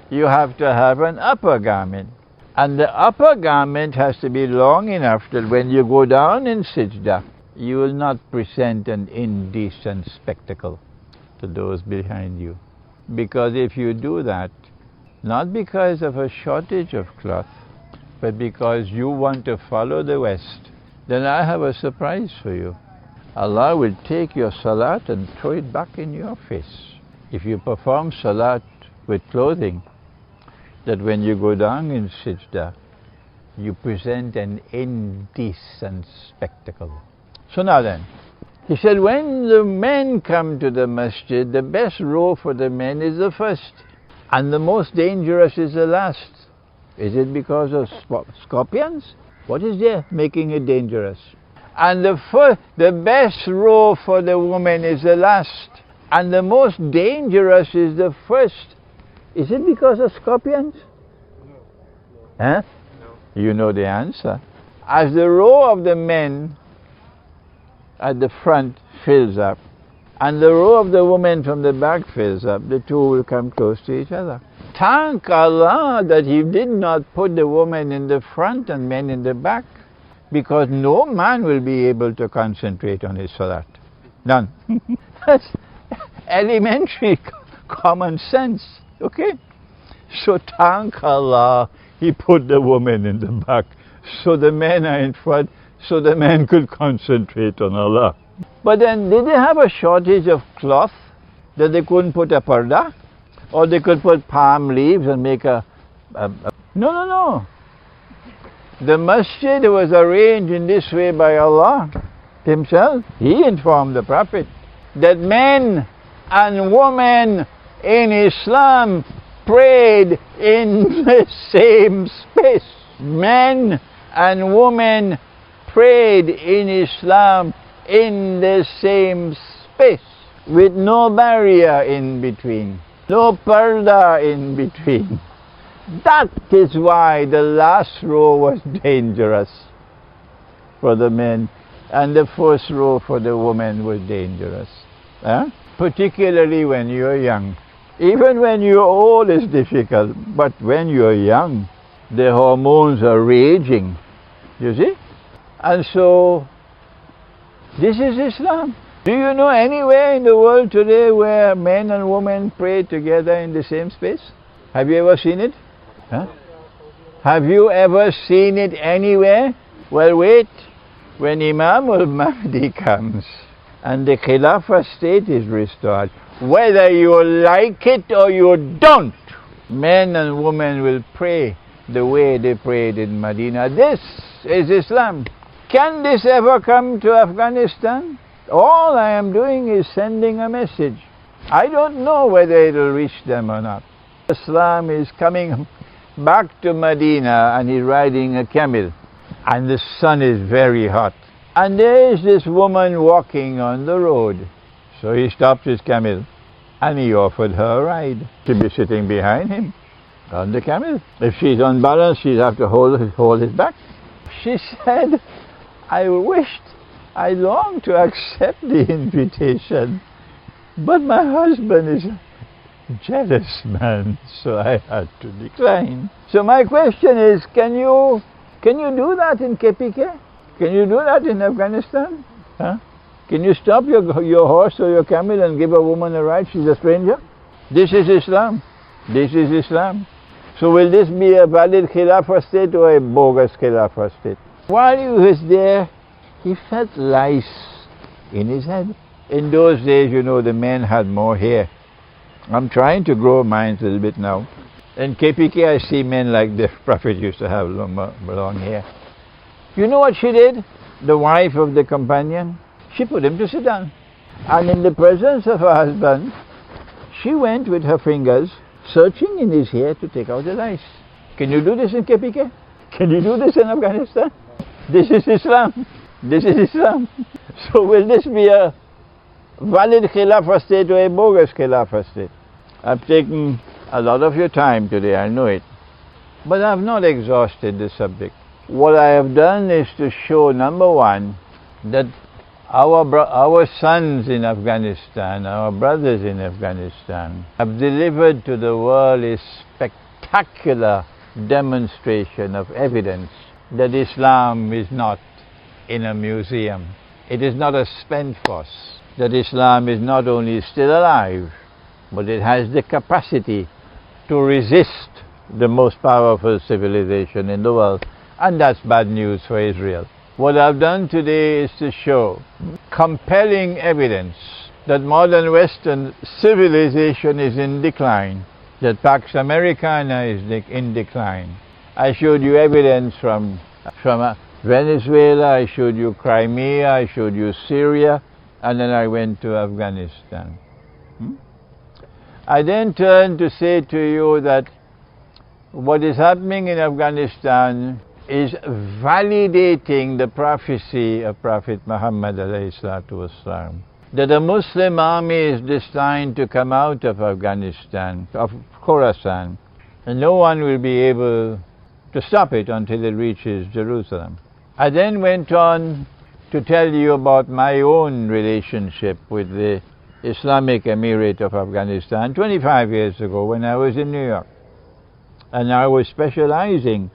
you have to have an upper garment. And the upper garment has to be long enough that when you go down in sajda, you will not present an indecent spectacle to those behind you. Because if you do that, not because of a shortage of cloth, but because you want to follow the West, then I have a surprise for you. Allah will take your salat and throw it back in your face. If you perform salat with clothing, that when you go down in sajda, you present an indecent spectacle. So now then, he said when the men come to the masjid, the best row for the men is the first, and the most dangerous is the last. Is it because of scorpions? What is there making it dangerous? And the best row for the woman is the last, and the most dangerous is the first. Is it because of scorpions? No. Huh? No. You know the answer. As the row of the men at the front fills up, and the row of the women from the back fills up, the two will come close to each other. Thank Allah that He did not put the woman in the front and men in the back, because no man will be able to concentrate on his salat. None. That's elementary common sense. Okay? So thank Allah He put the woman in the back, so the men are in front, so the men could concentrate on Allah. But then, did they have a shortage of cloth that they couldn't put a parda? Or they could put palm leaves and make a... No. The masjid was arranged in this way by Allah Himself. He informed the Prophet that men and women in Islam prayed in the same space. Men and women prayed in Islam in the same space, with no barrier in between, no parda in between. That is why the last row was dangerous for the men and the first row for the women was dangerous. Particularly when you're young. Even when you're old it's difficult, but when you're young, the hormones are raging, you see? And so, this is Islam. Do you know anywhere in the world today where men and women pray together in the same space? Have you ever seen it? Have you ever seen it anywhere? Well, wait. When Imam al-Mahdi comes and the Khilafah state is restored, whether you like it or you don't, men and women will pray the way they prayed in Medina. This is Islam. Can this ever come to Afghanistan? All I am doing is sending a message. I don't know whether it will reach them or not. Islam is coming back to Medina and he's riding a camel and the sun is very hot. And there is this woman walking on the road. So he stopped his camel and he offered her a ride. She'd be sitting behind him on the camel. If she's unbalanced, she'd have to hold his back. She said, I long to accept the invitation, but my husband is a jealous man, so I had to decline. So my question is, can you do that in KPK? Can you do that in Afghanistan? Can you stop your horse or your camel and give a woman a ride? She's a stranger. This is Islam. This is Islam. So will this be a valid Khilafah state or a bogus Khilafah state? While he was there, he felt lice in his head. In those days, you know, the men had more hair. I'm trying to grow mine a little bit now. In KPK, I see men like the Prophet used to have long hair. You know what she did? The wife of the companion, she put him to sit down. And in the presence of her husband, she went with her fingers searching in his hair to take out the lice. Can you do this in KPK? Can you do this in Afghanistan? This is Islam. This is Islam. So will this be a valid Khilafah state or a bogus Khilafah state? I've taken a lot of your time today, I know it. But I've not exhausted the subject. What I have done is to show, number one, that our sons in Afghanistan, our brothers in Afghanistan, have delivered to the world a spectacular demonstration of evidence that Islam is not in a museum. It is not a spent force. That Islam is not only still alive, but it has the capacity to resist the most powerful civilization in the world. And that's bad news for Israel. What I've done today is to show compelling evidence that modern Western civilization is in decline, that Pax Americana is in decline. I showed you evidence from Venezuela, I showed you Crimea, I showed you Syria, and then I went to Afghanistan. I then turned to say to you that what is happening in Afghanistan is validating the prophecy of Prophet Muhammad ﷺ, that a Muslim army is destined to come out of Afghanistan, of Khorasan, and no one will be able to stop it until it reaches Jerusalem. I then went on to tell you about my own relationship with the Islamic Emirate of Afghanistan 25 years ago when I was in New York. And I was specializing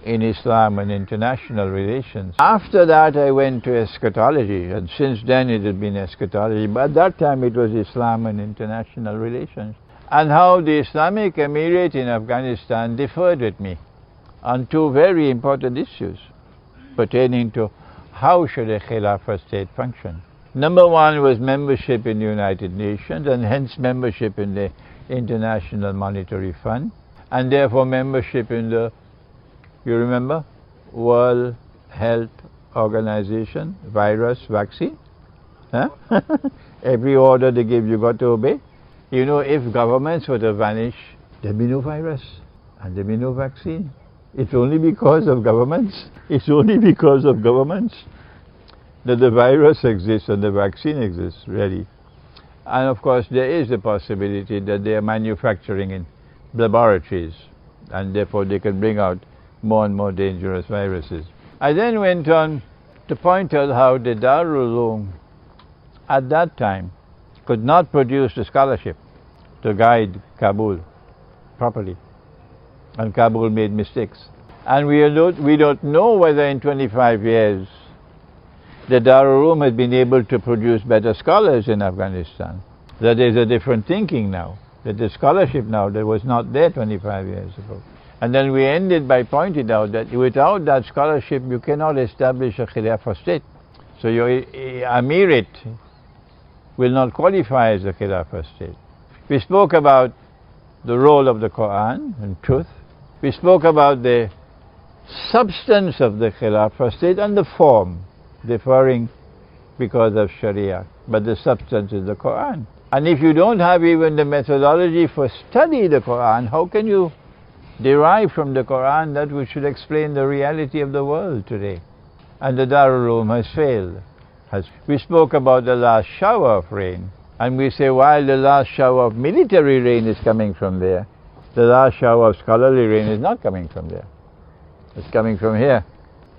in Islam and international relations. After that I went to eschatology, and since then it has been eschatology, but at that time it was Islam and international relations. And how the Islamic Emirate in Afghanistan differed with me on two very important issues pertaining to how should a Khilafah state function. Number one was membership in the United Nations, and hence membership in the International Monetary Fund, and therefore membership in the, you remember, World Health Organization, virus, vaccine. Huh? Every order they give, you got to obey. You know, if governments were to vanish, there'd be no virus and there'd be no vaccine. It's only because of governments. It's only because of governments that the virus exists and the vaccine exists, really. And of course, there is a possibility that they are manufacturing in laboratories, and therefore they can bring out more and more dangerous viruses. I then went on to point out how the Darul Uloom at that time could not produce the scholarship to guide Kabul properly, and Kabul made mistakes. And we don't know whether in 25 years the Darul Uloom has been able to produce better scholars in Afghanistan. That there's a different thinking now, that the scholarship now that was not there 25 years ago. And then we ended by pointing out that without that scholarship you cannot establish a Khilafah state. So your Emirate will not qualify as a Khilafah state. We spoke about the role of the Quran and truth. We spoke about the substance of the Khilafah state and the form, differing because of Sharia, but the substance is the Quran. And if you don't have even the methodology for study the Quran, how can you derive from the Quran that which should explain the reality of the world today? And the Darul Uloom has failed. We spoke about the last shower of rain, and we say while the last shower of military rain is coming from there, the last shower of scholarly rain is not coming from there. It's coming from here,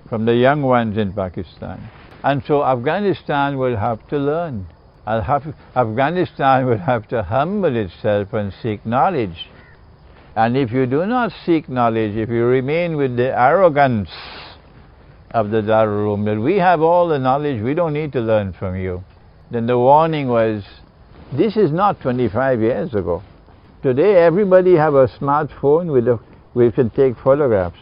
from the young ones in Pakistan. And so Afghanistan will have to learn. Afghanistan will have to humble itself and seek knowledge. And if you do not seek knowledge, if you remain with the arrogance of the Darul Uloom, that we have all the knowledge, we don't need to learn from you, then the warning was, this is not 25 years ago. Today everybody have a smartphone we can take photographs.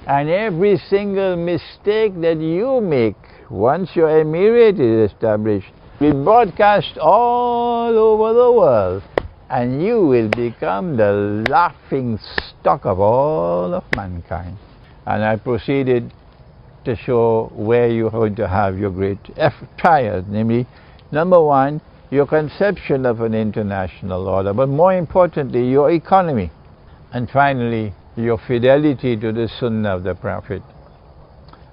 And every single mistake that you make, once your emirate is established, will broadcast all over the world. And you will become the laughing stock of all of mankind. And I proceeded to show where you're going to have your great trials, namely, number one, your conception of an international order, but more importantly, your economy. And finally, your fidelity to the Sunnah of the Prophet,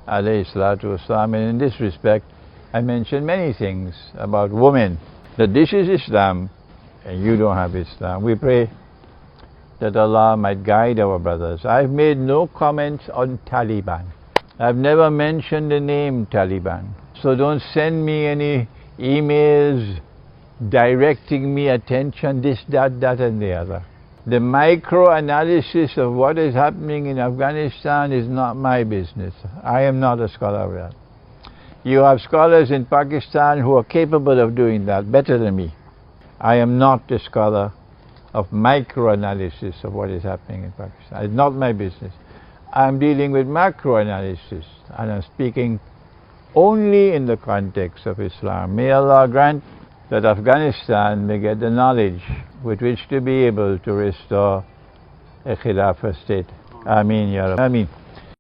alayhi salatu wasalam. And in this respect, I mentioned many things about women, that this is Islam, and you don't have Islam. We pray that Allah might guide our brothers. I've made no comments on Taliban. I've never mentioned the name Taliban. So don't send me any emails directing me attention, this, that, and the other. The micro-analysis of what is happening in Afghanistan is not my business. I am not a scholar of that. You have scholars in Pakistan who are capable of doing that better than me. I am not a scholar of micro-analysis of what is happening in Pakistan. It's not my business. I'm dealing with macro-analysis, and I'm speaking only in the context of Islam. May Allah grant that Afghanistan may get the knowledge with which to be able to restore a Khilafah state. Ameen, Ya Rabbi. Ameen.